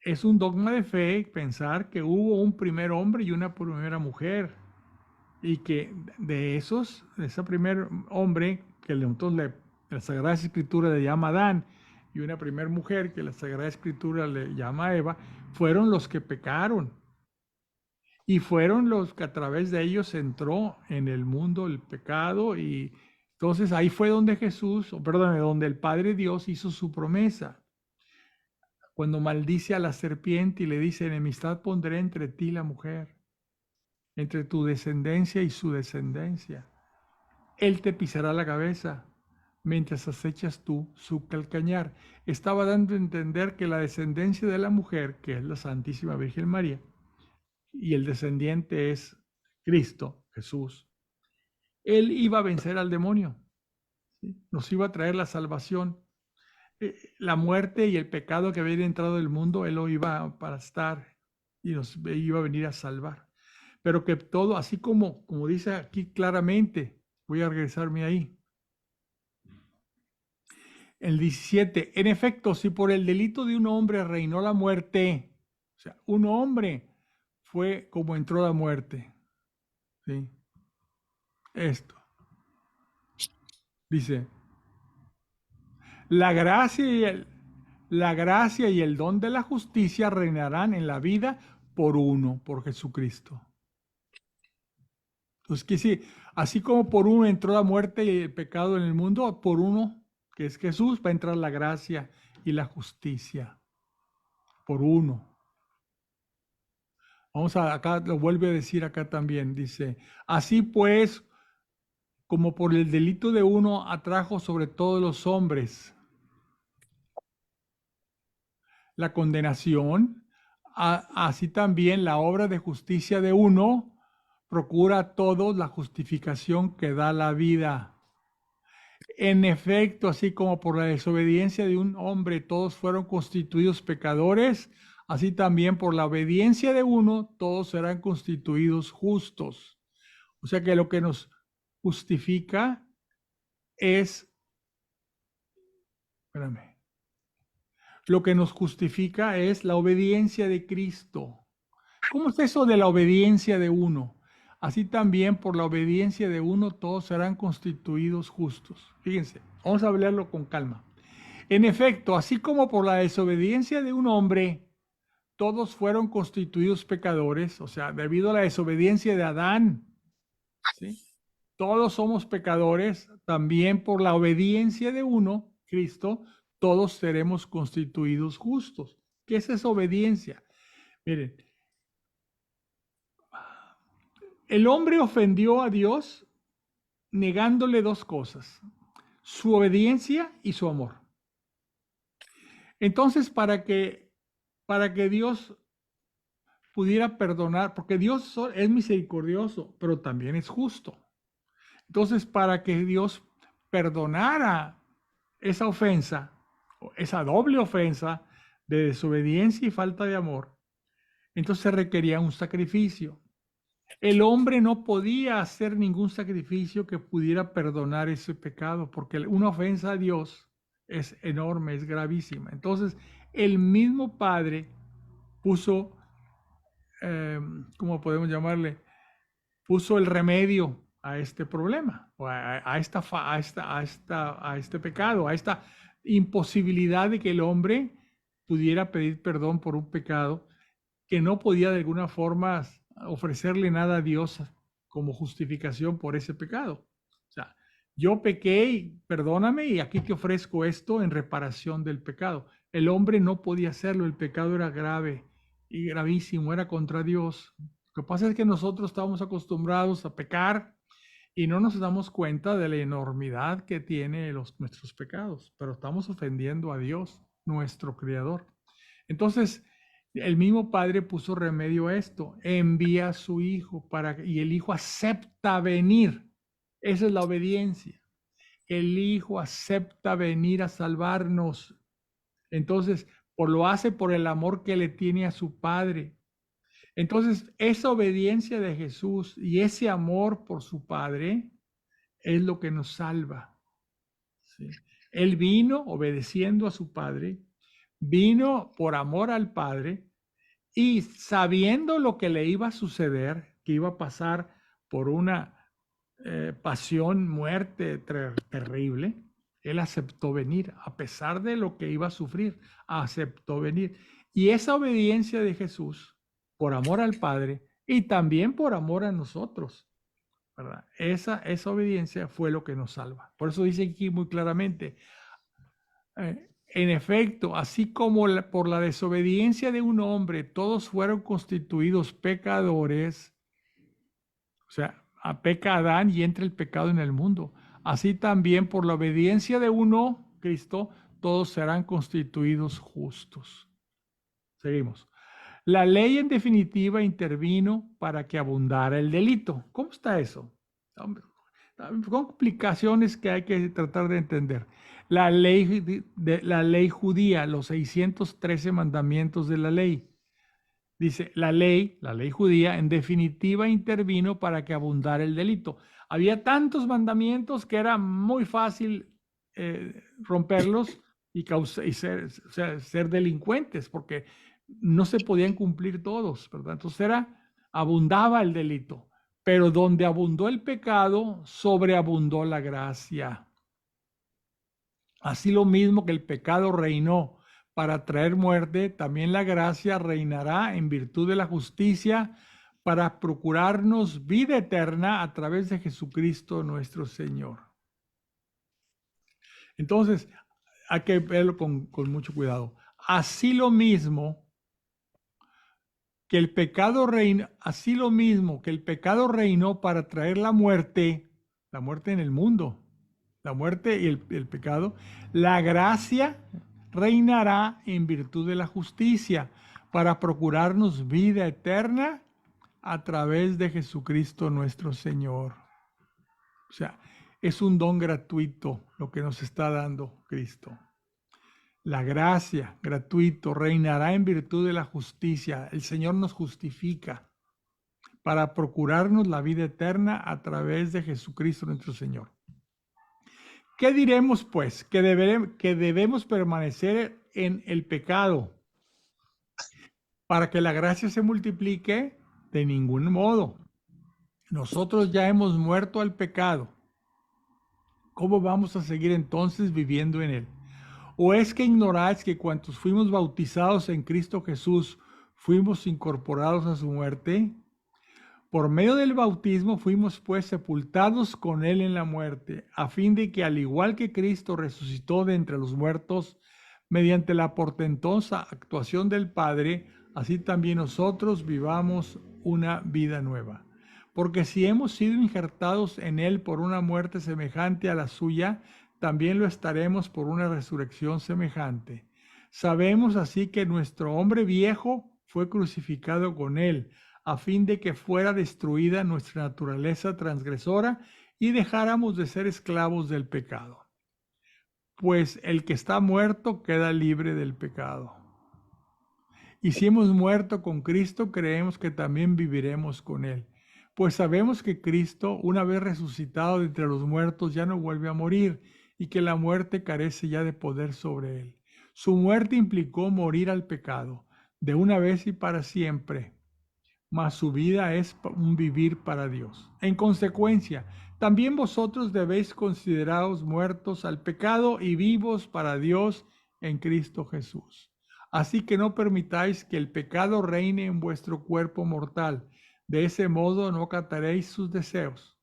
es un dogma de fe pensar que hubo un primer hombre y una primera mujer, y que de ese primer hombre, que entonces la Sagrada Escritura le llama Adán, y una primera mujer, que la Sagrada Escritura le llama Eva, fueron los que pecaron. Y fueron los que a través de ellos entró en el mundo el pecado y Entonces ahí fue donde Jesús, o perdón, donde el Padre Dios hizo su promesa. Cuando maldice a la serpiente y le dice, enemistad pondré entre ti y la mujer, entre tu descendencia y su descendencia. Él te pisará la cabeza mientras acechas tú su calcañar. Estaba dando a entender que la descendencia de la mujer, que es la Santísima Virgen María, y el descendiente es Cristo, Jesús, él iba a vencer al demonio, ¿sí? Nos iba a traer la salvación. La muerte y el pecado que había entrado del mundo, él lo iba a aplastar y nos iba a venir a salvar. Pero que todo, así como dice aquí claramente, voy a regresarme ahí. El 17, en efecto, si por el delito de un hombre reinó la muerte, o sea, un hombre fue como entró la muerte, ¿sí? Esto, dice, la gracia y el don de la justicia reinarán en la vida por uno, por Jesucristo. Entonces, que sí, así como por uno entró la muerte y el pecado en el mundo, por uno, que es Jesús, va a entrar la gracia y la justicia. Por uno. Vamos a acá, lo vuelve a decir acá también, dice, así pues, como por el delito de uno atrajo sobre todos los hombres la condenación, así también la obra de justicia de uno procura a todos la justificación que da la vida. En efecto, así como por la desobediencia de un hombre todos fueron constituidos pecadores, así también por la obediencia de uno todos serán constituidos justos. O sea que lo que nos justifica es, espérame, lo que nos justifica es la obediencia de Cristo. ¿Cómo es eso de la obediencia de uno? Así también por la obediencia de uno todos serán constituidos justos. Fíjense, vamos a hablarlo con calma. En efecto, así como por la desobediencia de un hombre todos fueron constituidos pecadores, o sea, debido a la desobediencia de Adán, ¿sí? Todos somos pecadores, también por la obediencia de uno, Cristo, todos seremos constituidos justos. ¿Qué es esa obediencia? Miren, el hombre ofendió a Dios negándole dos cosas, su obediencia y su amor. Entonces, para que Dios pudiera perdonar, porque Dios es misericordioso, pero también es justo. Entonces, para que Dios perdonara esa ofensa, esa doble ofensa de desobediencia y falta de amor, entonces se requería un sacrificio. El hombre no podía hacer ningún sacrificio que pudiera perdonar ese pecado, porque una ofensa a Dios es enorme, es gravísima. Entonces, el mismo Padre puso, ¿cómo podemos llamarle? Puso el remedio a este problema, o a este pecado, a esta imposibilidad de que el hombre pudiera pedir perdón por un pecado que no podía de alguna forma ofrecerle nada a Dios como justificación por ese pecado. O sea, yo pequé y perdóname y aquí te ofrezco esto en reparación del pecado. El hombre no podía hacerlo, el pecado era grave y gravísimo, era contra Dios. Lo que pasa es que nosotros estamos acostumbrados a pecar y no nos damos cuenta de la enormidad que tiene nuestros pecados, pero estamos ofendiendo a Dios, nuestro Creador. Entonces, el mismo Padre puso remedio a esto, envía a su Hijo y el Hijo acepta venir. Esa es la obediencia. El Hijo acepta venir a salvarnos. Entonces, lo hace por el amor que le tiene a su Padre. Entonces, esa obediencia de Jesús y ese amor por su Padre es lo que nos salva. ¿Sí? Él vino obedeciendo a su Padre, vino por amor al Padre y sabiendo lo que le iba a suceder, que iba a pasar por una pasión, muerte terrible, él aceptó venir, a pesar de lo que iba a sufrir, aceptó venir. Y esa obediencia de Jesús, por amor al Padre y también por amor a nosotros, ¿verdad? Esa obediencia fue lo que nos salva. Por eso dice aquí muy claramente, en efecto, así como por la desobediencia de un hombre todos fueron constituidos pecadores, o sea, peca Adán y entra el pecado en el mundo. Así también por la obediencia de uno, Cristo, todos serán constituidos justos. Seguimos. La ley en definitiva intervino para que abundara el delito. ¿Cómo está eso? Hombre, complicaciones que hay que tratar de entender. La ley judía, los 613 mandamientos de la ley. Dice, la ley judía, en definitiva intervino para que abundara el delito. Había tantos mandamientos que era muy fácil romperlos y ser delincuentes, porque no se podían cumplir todos, ¿verdad? Entonces abundaba el delito, pero donde abundó el pecado, sobreabundó la gracia. Así lo mismo que el pecado reinó para traer muerte, también la gracia reinará en virtud de la justicia para procurarnos vida eterna a través de Jesucristo nuestro Señor. Entonces, hay que verlo con mucho cuidado. Así lo mismo que el pecado reinó para traer la muerte en el mundo, la muerte y el pecado, la gracia reinará en virtud de la justicia para procurarnos vida eterna a través de Jesucristo nuestro Señor. O sea, es un don gratuito lo que nos está dando Cristo. La gracia, gratuito, reinará en virtud de la justicia. El Señor nos justifica para procurarnos la vida eterna a través de Jesucristo nuestro Señor. ¿Qué diremos, pues? Que debemos permanecer en el pecado para que la gracia se multiplique. De ningún modo. Nosotros ya hemos muerto al pecado. ¿Cómo vamos a seguir entonces viviendo en él? ¿O es que ignoráis que cuantos fuimos bautizados en Cristo Jesús, fuimos incorporados a su muerte? Por medio del bautismo fuimos pues sepultados con él en la muerte, a fin de que al igual que Cristo resucitó de entre los muertos, mediante la portentosa actuación del Padre, así también nosotros vivamos una vida nueva. Porque si hemos sido injertados en él por una muerte semejante a la suya, también lo estaremos por una resurrección semejante. Sabemos así que nuestro hombre viejo fue crucificado con él, a fin de que fuera destruida nuestra naturaleza transgresora y dejáramos de ser esclavos del pecado. Pues el que está muerto queda libre del pecado. Y si hemos muerto con Cristo, creemos que también viviremos con él. Pues sabemos que Cristo, una vez resucitado de entre los muertos, ya no vuelve a morir y que la muerte carece ya de poder sobre él. Su muerte implicó morir al pecado, de una vez y para siempre, mas su vida es un vivir para Dios. En consecuencia, también vosotros debéis consideraros muertos al pecado y vivos para Dios en Cristo Jesús. Así que no permitáis que el pecado reine en vuestro cuerpo mortal. De ese modo no acataréis sus deseos.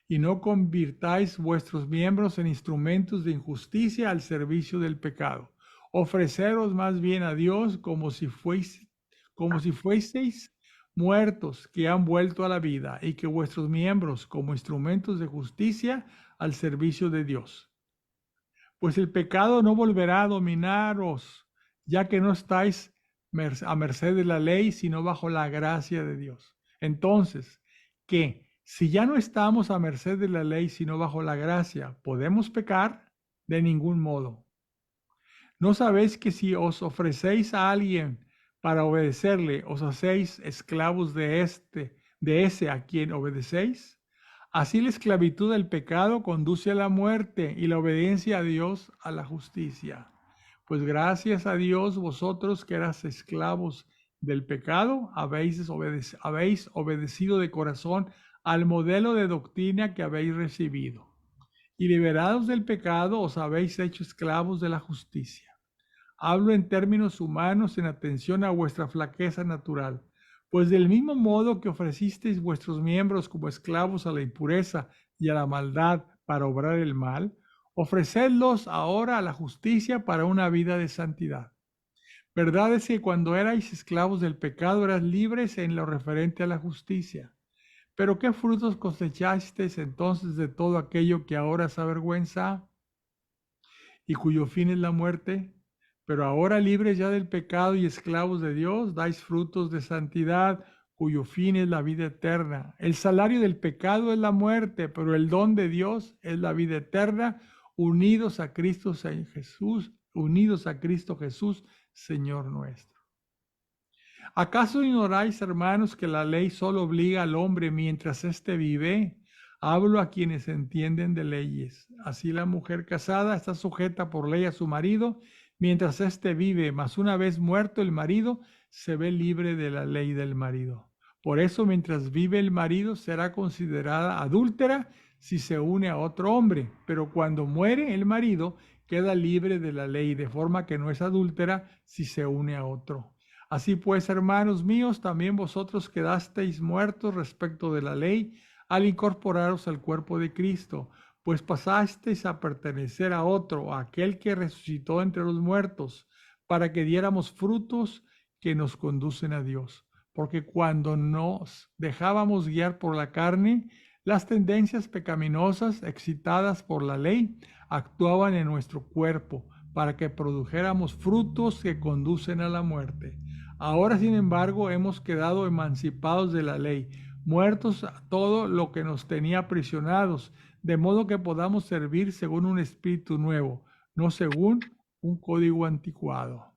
Y no convirtáis vuestros miembros en instrumentos de injusticia al servicio del pecado. Ofreceros más bien a Dios como si fueseis muertos que han vuelto a la vida, y que vuestros miembros como instrumentos de justicia al servicio de Dios. Pues el pecado no volverá a dominaros, ya que no estáis a merced de la ley, sino bajo la gracia de Dios. Entonces, ¿qué? Si ya no estamos a merced de la ley, sino bajo la gracia, ¿podemos pecar? De ningún modo. ¿No sabéis que si os ofrecéis a alguien para obedecerle, os hacéis esclavos de ese a quien obedecéis? Así la esclavitud del pecado conduce a la muerte y la obediencia a Dios a la justicia. Pues gracias a Dios, vosotros que eras esclavos del pecado, habéis obedecido de corazón al modelo de doctrina que habéis recibido. Y liberados del pecado, os habéis hecho esclavos de la justicia. Hablo en términos humanos en atención a vuestra flaqueza natural, Pues del mismo modo que ofrecisteis vuestros miembros como esclavos a la impureza y a la maldad para obrar el mal, ofrecedlos ahora a la justicia para una vida de santidad. Verdad es que cuando erais esclavos del pecado eras libres en lo referente a la justicia. Pero ¿qué frutos cosechasteis entonces de todo aquello que ahora os avergüenza y cuyo fin es la muerte? Pero ahora libres ya del pecado y esclavos de Dios, dais frutos de santidad, cuyo fin es la vida eterna. El salario del pecado es la muerte, pero el don de Dios es la vida eterna, unidos a Cristo Jesús, unidos a Cristo Jesús, Señor nuestro. ¿Acaso ignoráis, hermanos, que la ley solo obliga al hombre mientras éste vive? Hablo a quienes entienden de leyes. Así la mujer casada está sujeta por ley a su marido mientras éste vive, mas una vez muerto el marido, se ve libre de la ley del marido. Por eso, mientras vive el marido, será considerada adúltera si se une a otro hombre, pero cuando muere el marido, queda libre de la ley, de forma que no es adúltera si se une a otro. Así pues, hermanos míos, también vosotros quedasteis muertos respecto de la ley al incorporaros al cuerpo de Cristo, pues pasasteis a pertenecer a otro, a aquel que resucitó entre los muertos, para que diéramos frutos que nos conducen a Dios. Porque cuando nos dejábamos guiar por la carne, las tendencias pecaminosas excitadas por la ley actuaban en nuestro cuerpo para que produjéramos frutos que conducen a la muerte. Ahora, sin embargo, hemos quedado emancipados de la ley, muertos a todo lo que nos tenía aprisionados, de modo que podamos servir según un espíritu nuevo, no según un código anticuado.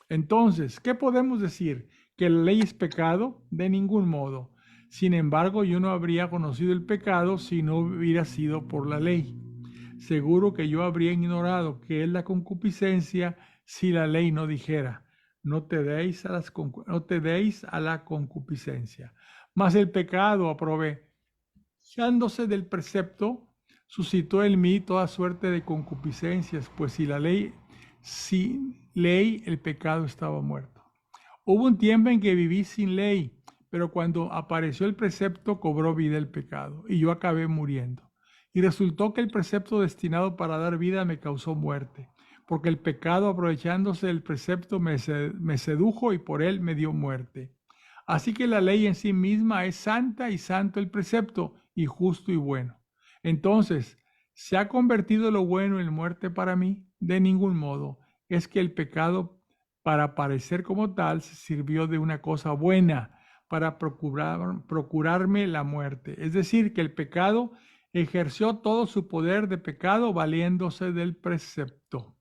Entonces, ¿qué podemos decir? ¿Que la ley es pecado? De ningún modo. Sin embargo, yo no habría conocido el pecado si no hubiera sido por la ley. Seguro que yo habría ignorado qué es la concupiscencia si la ley no dijera, no te deis a la concupiscencia. Mas el pecado, aprovechándose del precepto, suscitó en mí toda suerte de concupiscencias, pues sin ley el pecado estaba muerto. Hubo un tiempo en que viví sin ley, pero cuando apareció el precepto cobró vida el pecado, y yo acabé muriendo. Y resultó que el precepto destinado para dar vida me causó muerte, porque el pecado, aprovechándose del precepto, me sedujo y por él me dio muerte. Así que la ley en sí misma es santa y santo el precepto, y justo y bueno. Entonces, ¿se ha convertido lo bueno en muerte para mí? De ningún modo. Es que el pecado, para parecer como tal, se sirvió de una cosa buena, para procurarme la muerte. Es decir, que el pecado ejerció todo su poder de pecado valiéndose del precepto.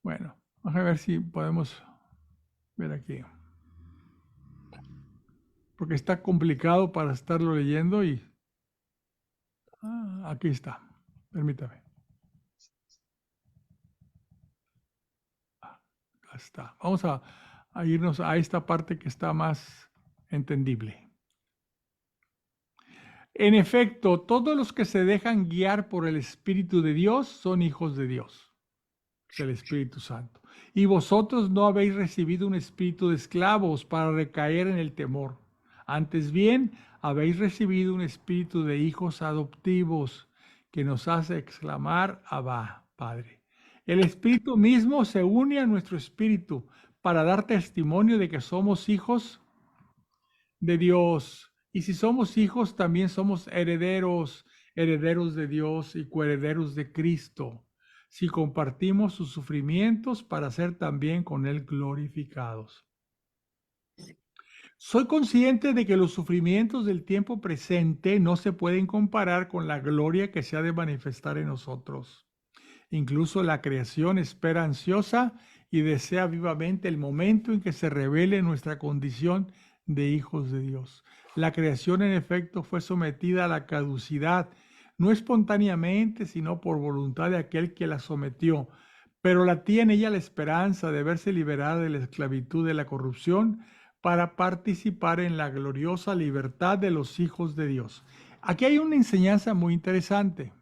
Bueno, vamos a ver si podemos ver aquí. Porque está complicado para estarlo leyendo y... aquí está. Permítame. Acá está. Vamos a irnos a esta parte que está más entendible. En efecto, todos los que se dejan guiar por el Espíritu de Dios son hijos de Dios, del Espíritu Santo. Y vosotros no habéis recibido un espíritu de esclavos para recaer en el temor. Antes bien, habéis recibido un espíritu de hijos adoptivos que nos hace exclamar, Abba, Padre. El Espíritu mismo se une a nuestro espíritu para dar testimonio de que somos hijos de Dios. Y si somos hijos, también somos herederos, herederos de Dios y coherederos de Cristo, si compartimos sus sufrimientos para ser también con Él glorificados. Soy consciente de que los sufrimientos del tiempo presente no se pueden comparar con la gloria que se ha de manifestar en nosotros. Incluso la creación espera ansiosa y desea vivamente el momento en que se revele nuestra condición de hijos de Dios. La creación, en efecto, fue sometida a la caducidad, no espontáneamente, sino por voluntad de aquel que la sometió, pero la tiene ella la esperanza de verse liberada de la esclavitud de la corrupción para participar en la gloriosa libertad de los hijos de Dios. Aquí hay una enseñanza muy interesante.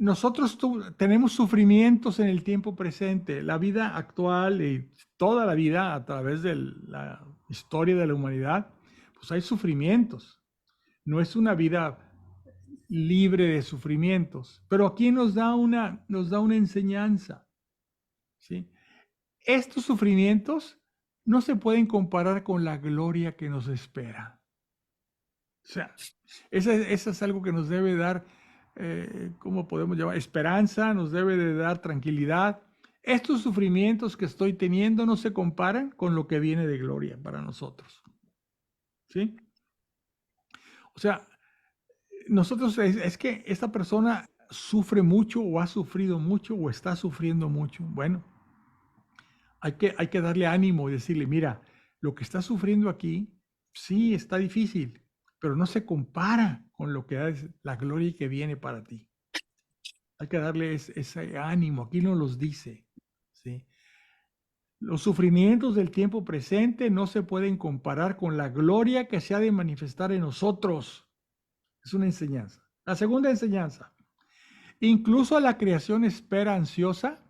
nosotros tenemos sufrimientos en el tiempo presente. La vida actual y toda la vida a través de la historia de la humanidad, pues hay sufrimientos. No es una vida libre de sufrimientos, pero aquí nos da una enseñanza, ¿sí? Estos sufrimientos no se pueden comparar con la gloria que nos espera. O sea, eso es algo que nos debe dar, ¿cómo podemos llamar? Esperanza, nos debe de dar tranquilidad. Estos sufrimientos que estoy teniendo no se comparan con lo que viene de gloria para nosotros. ¿Sí? O sea, nosotros es que esta persona sufre mucho o ha sufrido mucho o está sufriendo mucho. Bueno, hay que darle ánimo y decirle, mira, lo que estás sufriendo aquí, sí, está difícil, pero no se compara con lo que es la gloria que viene para ti. Hay que darle ese ánimo. Aquí nos los dice, ¿sí? Los sufrimientos del tiempo presente no se pueden comparar con la gloria que se ha de manifestar en nosotros. Es una enseñanza. La segunda enseñanza. Incluso la creación espera ansiosa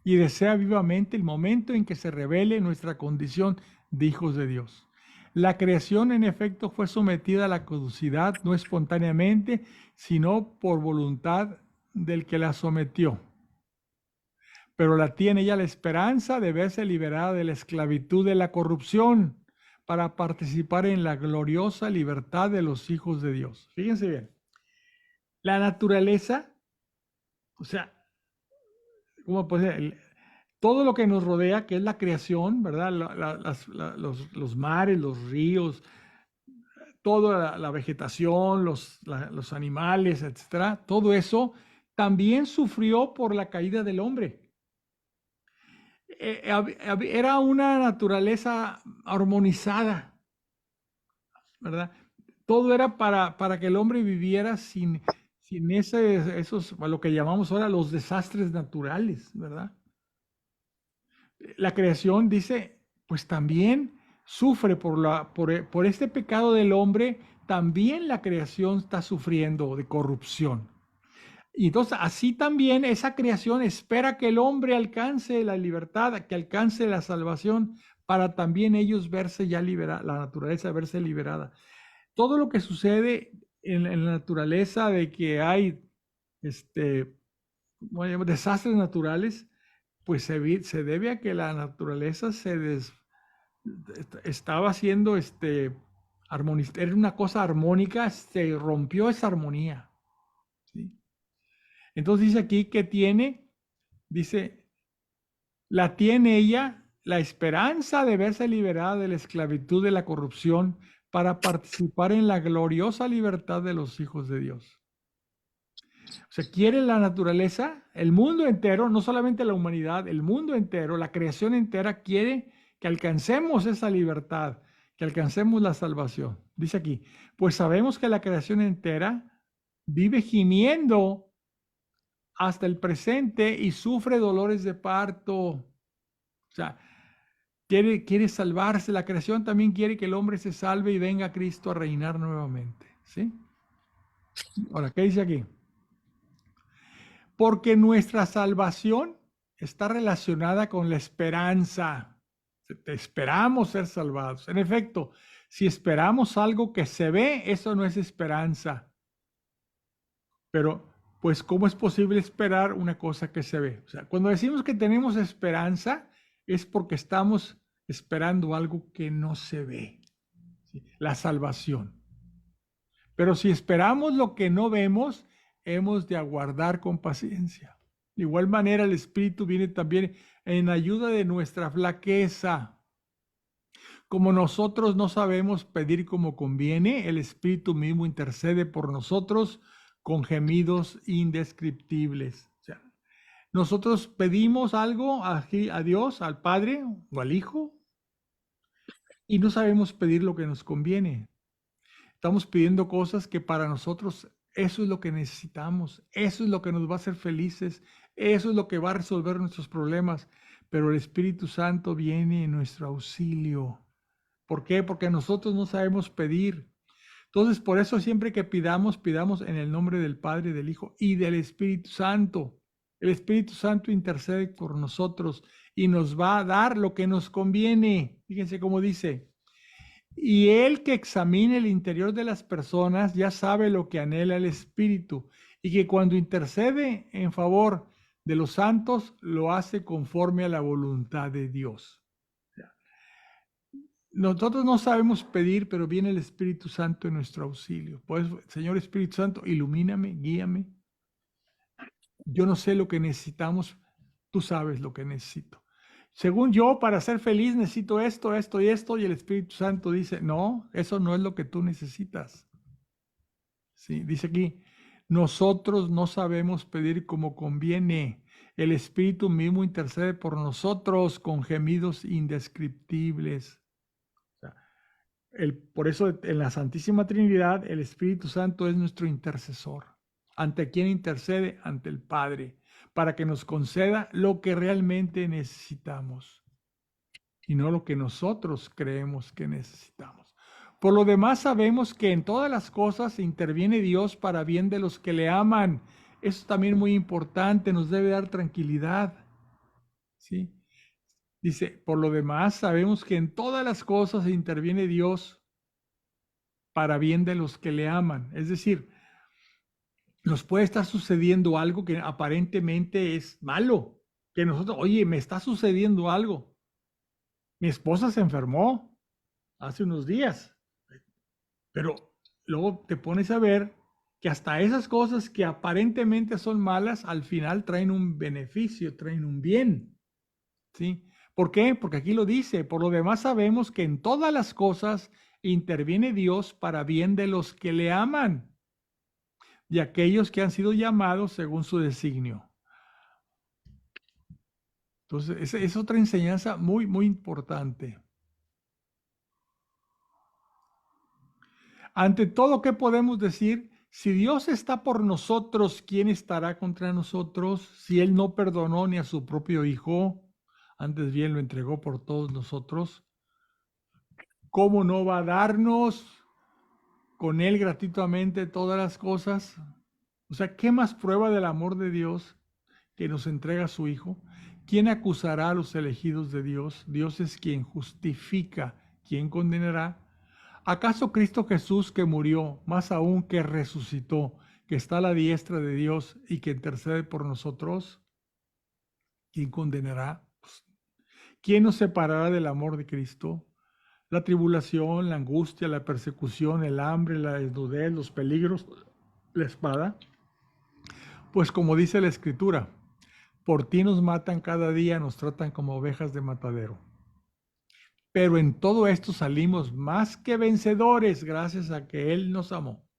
y desea vivamente el momento en que se revele nuestra condición de hijos de Dios. La creación, en efecto, fue sometida a la caducidad, no espontáneamente, sino por voluntad del que la sometió. Pero la tiene ya la esperanza de verse liberada de la esclavitud de la corrupción para participar en la gloriosa libertad de los hijos de Dios. Fíjense bien, la naturaleza, o sea, ¿cómo puede ser? Todo lo que nos rodea, que es la creación, ¿verdad? Los mares, los ríos, toda la vegetación, los animales, etcétera, todo eso también sufrió por la caída del hombre. Era una naturaleza armonizada, ¿verdad? Todo era para que el hombre viviera sin esos, lo que llamamos ahora los desastres naturales, ¿verdad? La creación dice, pues también sufre por este pecado del hombre, también la creación está sufriendo de corrupción. Y entonces así también esa creación espera que el hombre alcance la libertad, que alcance la salvación, para también ellos verse ya liberados, la naturaleza verse liberada. Todo lo que sucede en la naturaleza de que hay desastres naturales, pues se debe a que la naturaleza estaba haciendo era una cosa armónica, se rompió esa armonía. ¿Sí? Entonces dice aquí que dice, la tiene ella la esperanza de verse liberada de la esclavitud de la corrupción para participar en la gloriosa libertad de los hijos de Dios. O sea, quiere la naturaleza, el mundo entero, no solamente la humanidad, el mundo entero, la creación entera quiere que alcancemos esa libertad, que alcancemos la salvación. Dice aquí, pues sabemos que la creación entera vive gimiendo hasta el presente y sufre dolores de parto. O sea, quiere salvarse. La creación también quiere que el hombre se salve y venga Cristo a reinar nuevamente. ¿Sí? Ahora, ¿qué dice aquí? Porque nuestra salvación está relacionada con la esperanza. Esperamos ser salvados. En efecto, si esperamos algo que se ve, eso no es esperanza. Pero, pues, ¿cómo es posible esperar una cosa que se ve? O sea, cuando decimos que tenemos esperanza, es porque estamos esperando algo que no se ve. ¿Sí? La salvación. Pero si esperamos lo que no vemos, hemos de aguardar con paciencia. De igual manera, el Espíritu viene también en ayuda de nuestra flaqueza. Como nosotros no sabemos pedir como conviene, el Espíritu mismo intercede por nosotros con gemidos indescriptibles. O sea, nosotros pedimos algo a Dios, al Padre o al Hijo, y no sabemos pedir lo que nos conviene. Estamos pidiendo cosas que para nosotros eso es lo que necesitamos, eso es lo que nos va a hacer felices, eso es lo que va a resolver nuestros problemas, pero el Espíritu Santo viene en nuestro auxilio. ¿Por qué? Porque nosotros no sabemos pedir. Entonces, por eso siempre que pidamos, pidamos en el nombre del Padre, del Hijo y del Espíritu Santo. El Espíritu Santo intercede por nosotros y nos va a dar lo que nos conviene. Fíjense cómo dice. Y el que examine el interior de las personas ya sabe lo que anhela el Espíritu, y que cuando intercede en favor de los santos, lo hace conforme a la voluntad de Dios. Nosotros no sabemos pedir, pero viene el Espíritu Santo en nuestro auxilio. Pues, Señor Espíritu Santo, ilumíname, guíame. Yo no sé lo que necesitamos, tú sabes lo que necesito. Según yo, para ser feliz necesito esto, esto y esto, y el Espíritu Santo dice, no, eso no es lo que tú necesitas. Sí, dice aquí, nosotros no sabemos pedir como conviene. El Espíritu mismo intercede por nosotros con gemidos indescriptibles. Por eso en la Santísima Trinidad el Espíritu Santo es nuestro intercesor. ¿Ante quién intercede? Ante el Padre, para que nos conceda lo que realmente necesitamos y no lo que nosotros creemos que necesitamos. Por lo demás sabemos que en todas las cosas interviene Dios para bien de los que le aman. Eso es también muy importante, nos debe dar tranquilidad. ¿Sí? Dice, por lo demás sabemos que en todas las cosas interviene Dios para bien de los que le aman. Es decir, nos puede estar sucediendo algo que aparentemente es malo. Que nosotros, oye, me está sucediendo algo. Mi esposa se enfermó hace unos días, pero luego te pones a ver que hasta esas cosas que aparentemente son malas, al final traen un beneficio, traen un bien. ¿Sí? ¿Por qué? Porque aquí lo dice, por lo demás sabemos que en todas las cosas interviene Dios para bien de los que le aman, de aquellos que han sido llamados según su designio. Entonces, esa es otra enseñanza muy, muy importante. Ante todo, ¿qué podemos decir? Si Dios está por nosotros, ¿quién estará contra nosotros? Si Él no perdonó ni a su propio Hijo, antes bien lo entregó por todos nosotros, ¿cómo no va a darnos con Él gratuitamente todas las cosas? O sea, ¿qué más prueba del amor de Dios que nos entrega a su Hijo? ¿Quién acusará a los elegidos de Dios? Dios es quien justifica. ¿Quién condenará? ¿Acaso Cristo Jesús, que murió, más aún que resucitó, que está a la diestra de Dios y que intercede por nosotros, quién condenará? ¿Quién nos separará del amor de Cristo? La tribulación, la angustia, la persecución, el hambre, la desnudez, los peligros, la espada. Pues como dice la Escritura, por ti nos matan cada día, nos tratan como ovejas de matadero. Pero en todo esto salimos más que vencedores gracias a que Él nos amó.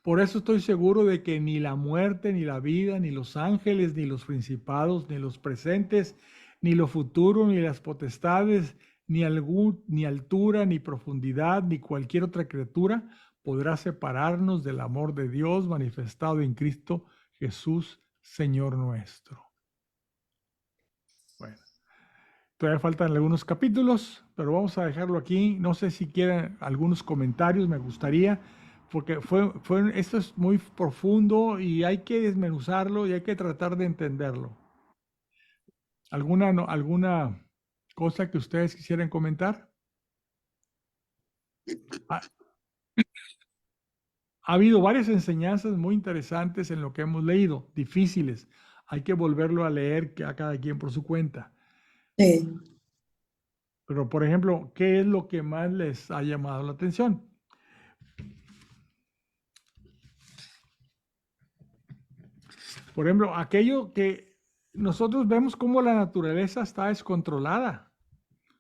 Por eso estoy seguro de que ni la muerte, ni la vida, ni los ángeles, ni los principados, ni los presentes, ni lo futuro, ni las potestades, ni altura, ni profundidad, ni cualquier otra criatura podrá separarnos del amor de Dios manifestado en Cristo Jesús, Señor nuestro. Bueno, todavía faltan algunos capítulos, pero vamos a dejarlo aquí. No sé si quieren algunos comentarios, me gustaría, porque esto es muy profundo y hay que desmenuzarlo y hay que tratar de entenderlo. ¿Alguna cosa que ustedes quisieran comentar? Ha habido varias enseñanzas muy interesantes en lo que hemos leído, difíciles. Hay que volverlo a leer a cada quien por su cuenta. Sí. Pero, por ejemplo, ¿qué es lo que más les ha llamado la atención? Por ejemplo, aquello que nosotros vemos como la naturaleza está descontrolada.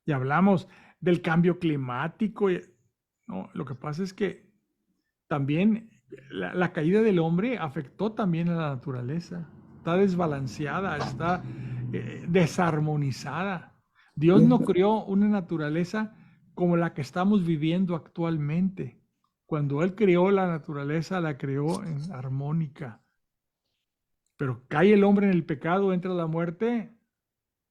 Y hablamos del cambio climático. No, lo que pasa es que también la caída del hombre afectó también a la naturaleza. Está desbalanceada, está desarmonizada. Dios no creó una naturaleza como la que estamos viviendo actualmente. Cuando Él creó la naturaleza, la creó en armónica. Pero cae el hombre en el pecado, entra la muerte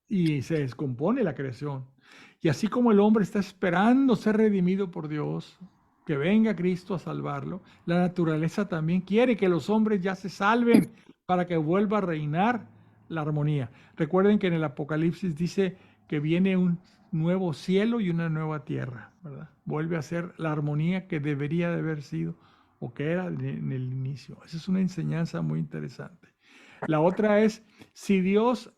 y se descompone la creación. Y así como el hombre está esperando ser redimido por Dios, que venga Cristo a salvarlo. La naturaleza también quiere que los hombres ya se salven para que vuelva a reinar la armonía. Recuerden que en el Apocalipsis dice que viene un nuevo cielo y una nueva tierra, ¿verdad? Vuelve a ser la armonía que debería de haber sido o que era en el inicio. Esa es una enseñanza muy interesante. La otra es, si Dios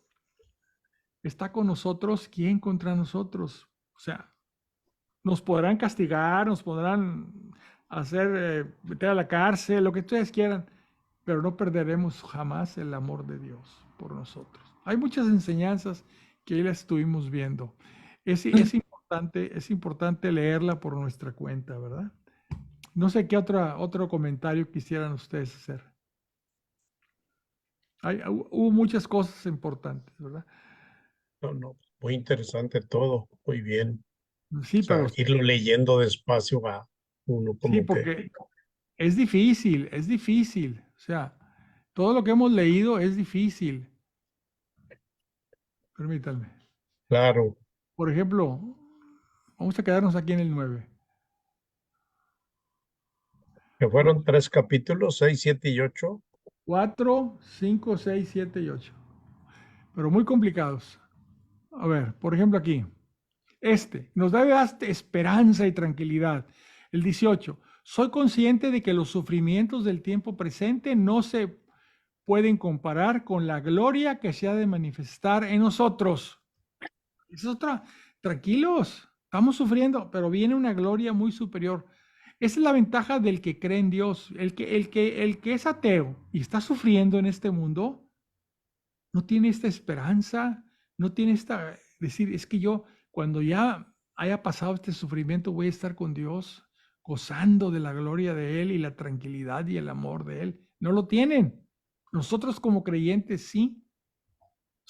está con nosotros, ¿quién contra nosotros? O sea, nos podrán castigar, nos podrán hacer meter a la cárcel, lo que ustedes quieran, pero no perderemos jamás el amor de Dios por nosotros. Hay muchas enseñanzas que hoy las estuvimos viendo. Es importante leerla por nuestra cuenta, ¿verdad? No sé qué otro comentario quisieran ustedes hacer. Hubo muchas cosas importantes, ¿verdad? No, no, muy interesante todo, muy bien. Sí, O sea, pero irlo leyendo despacio va uno sí, como que, porque es difícil, es difícil. O sea, todo lo que hemos leído es difícil. Permítanme. claro, Por ejemplo, vamos a quedarnos aquí en el 9. que fueron 3 capítulos, 6, 7 y 8. 4, 5, 6, 7 y 8. Pero muy complicados. A ver, por ejemplo aquí. Nos da esperanza y tranquilidad. El 18. Soy consciente de que los sufrimientos del tiempo presente no se pueden comparar con la gloria que se ha de manifestar en nosotros. Es otra. Tranquilos, estamos sufriendo, pero viene una gloria muy superior. Esa es la ventaja del que cree en Dios. El que es ateo y está sufriendo en este mundo, no tiene esta esperanza, no tiene decir, es que yo cuando ya haya pasado este sufrimiento voy a estar con Dios, gozando de la gloria de Él y la tranquilidad y el amor de Él. No lo tienen. Nosotros como creyentes sí.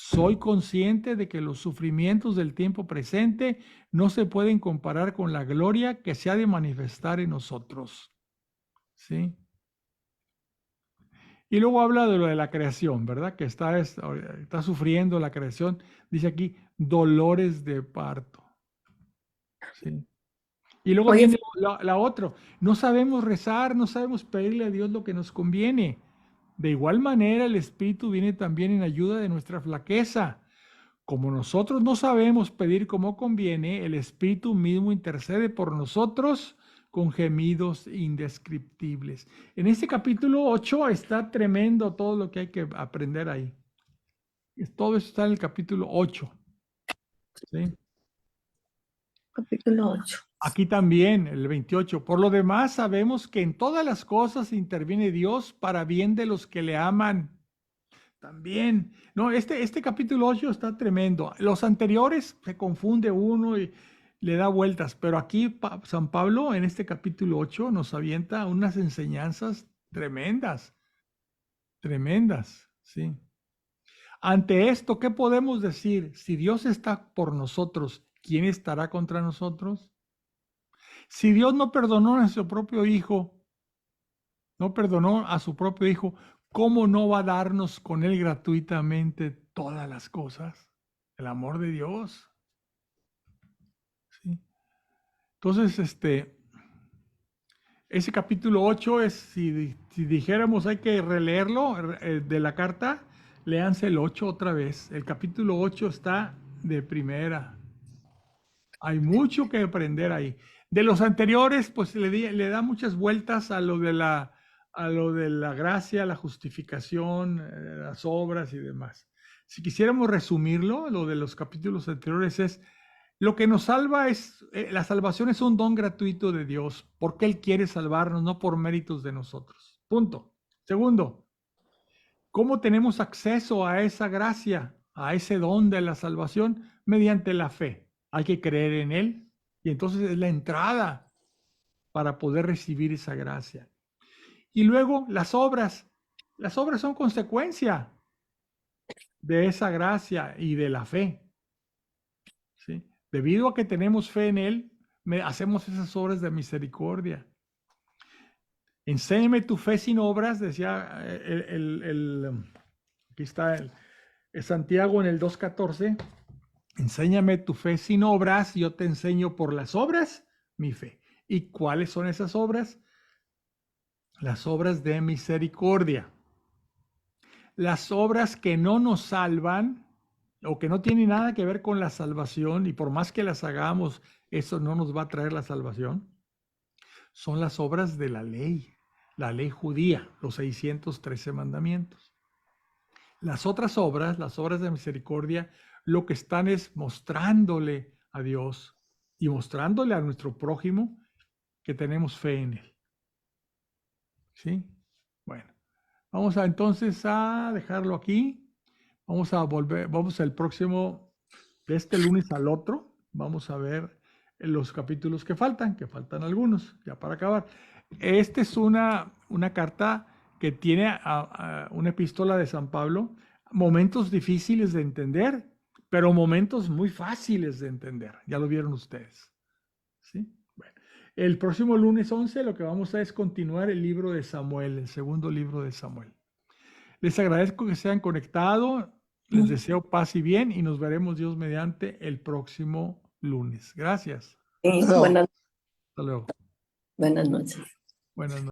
Soy consciente de que los sufrimientos del tiempo presente no se pueden comparar con la gloria que se ha de manifestar en nosotros. ¿Sí? Y luego habla de lo de la creación, ¿verdad? Que está sufriendo la creación. Dice aquí, dolores de parto. ¿Sí? Y luego Oye, viene la otra. No sabemos rezar, no sabemos pedirle a Dios lo que nos conviene. De igual manera, el Espíritu viene también en ayuda de nuestra flaqueza. Como nosotros no sabemos pedir como conviene, el Espíritu mismo intercede por nosotros con gemidos indescriptibles. En este capítulo 8 está tremendo todo lo que hay que aprender ahí. Todo eso está en el capítulo 8. ¿Sí? capítulo 8. Aquí también, el 28. Por lo demás, sabemos que en todas las cosas interviene Dios para bien de los que le aman. También, no, este capítulo 8 está tremendo. Los anteriores se confunde uno y le da vueltas, pero aquí San Pablo en este capítulo 8 nos avienta unas enseñanzas tremendas, tremendas, ¿sí? Ante esto, ¿qué podemos decir? Si Dios está por nosotros, ¿quién estará contra nosotros? Si Dios no perdonó a su propio Hijo, no perdonó a su propio Hijo, ¿cómo no va a darnos con Él gratuitamente todas las cosas? El amor de Dios. ¿Sí? Entonces, ese capítulo 8 es, si dijéramos hay que releerlo de la carta, léanse el 8 otra vez. El capítulo 8 está de primera. Hay mucho que aprender ahí. De los anteriores, pues le da muchas vueltas a lo de la gracia, la justificación, las obras y demás. Si quisiéramos resumirlo, lo de los capítulos anteriores es, lo que nos salva es, la salvación es un don gratuito de Dios, porque Él quiere salvarnos, no por méritos de nosotros. Punto. Segundo, ¿cómo tenemos acceso a esa gracia, a ese don de la salvación? Mediante la fe. Hay que creer en Él y entonces es la entrada para poder recibir esa gracia. Y luego las obras. Las obras son consecuencia de esa gracia y de la fe. ¿Sí? Debido a que tenemos fe en Él, hacemos esas obras de misericordia. Enséñame tu fe sin obras, decía aquí está el Santiago en el 2:14. Enséñame tu fe sin obras, yo te enseño por las obras mi fe. ¿Y cuáles son esas obras? Las obras de misericordia. Las obras que no nos salvan o que no tienen nada que ver con la salvación, y por más que las hagamos, eso no nos va a traer la salvación, son las obras de la ley judía, los 613 mandamientos. Las otras obras, las obras de misericordia, lo que están es mostrándole a Dios y mostrándole a nuestro prójimo que tenemos fe en Él. ¿Sí? Bueno, vamos a entonces a dejarlo aquí. Vamos a volver, vamos al próximo, de este lunes al otro, vamos a ver los capítulos que faltan algunos, ya para acabar. Esta es una carta que tiene una epístola de San Pablo, momentos difíciles de entender, pero momentos muy fáciles de entender, ya lo vieron ustedes. ¿Sí? Bueno, el próximo lunes 11 lo que vamos a es continuar el libro de Samuel, el segundo libro de Samuel. Les agradezco que se hayan conectado, les deseo paz y bien y nos veremos Dios mediante el próximo lunes. Gracias. Buenas, Hasta luego. buenas noches. Buenas noches.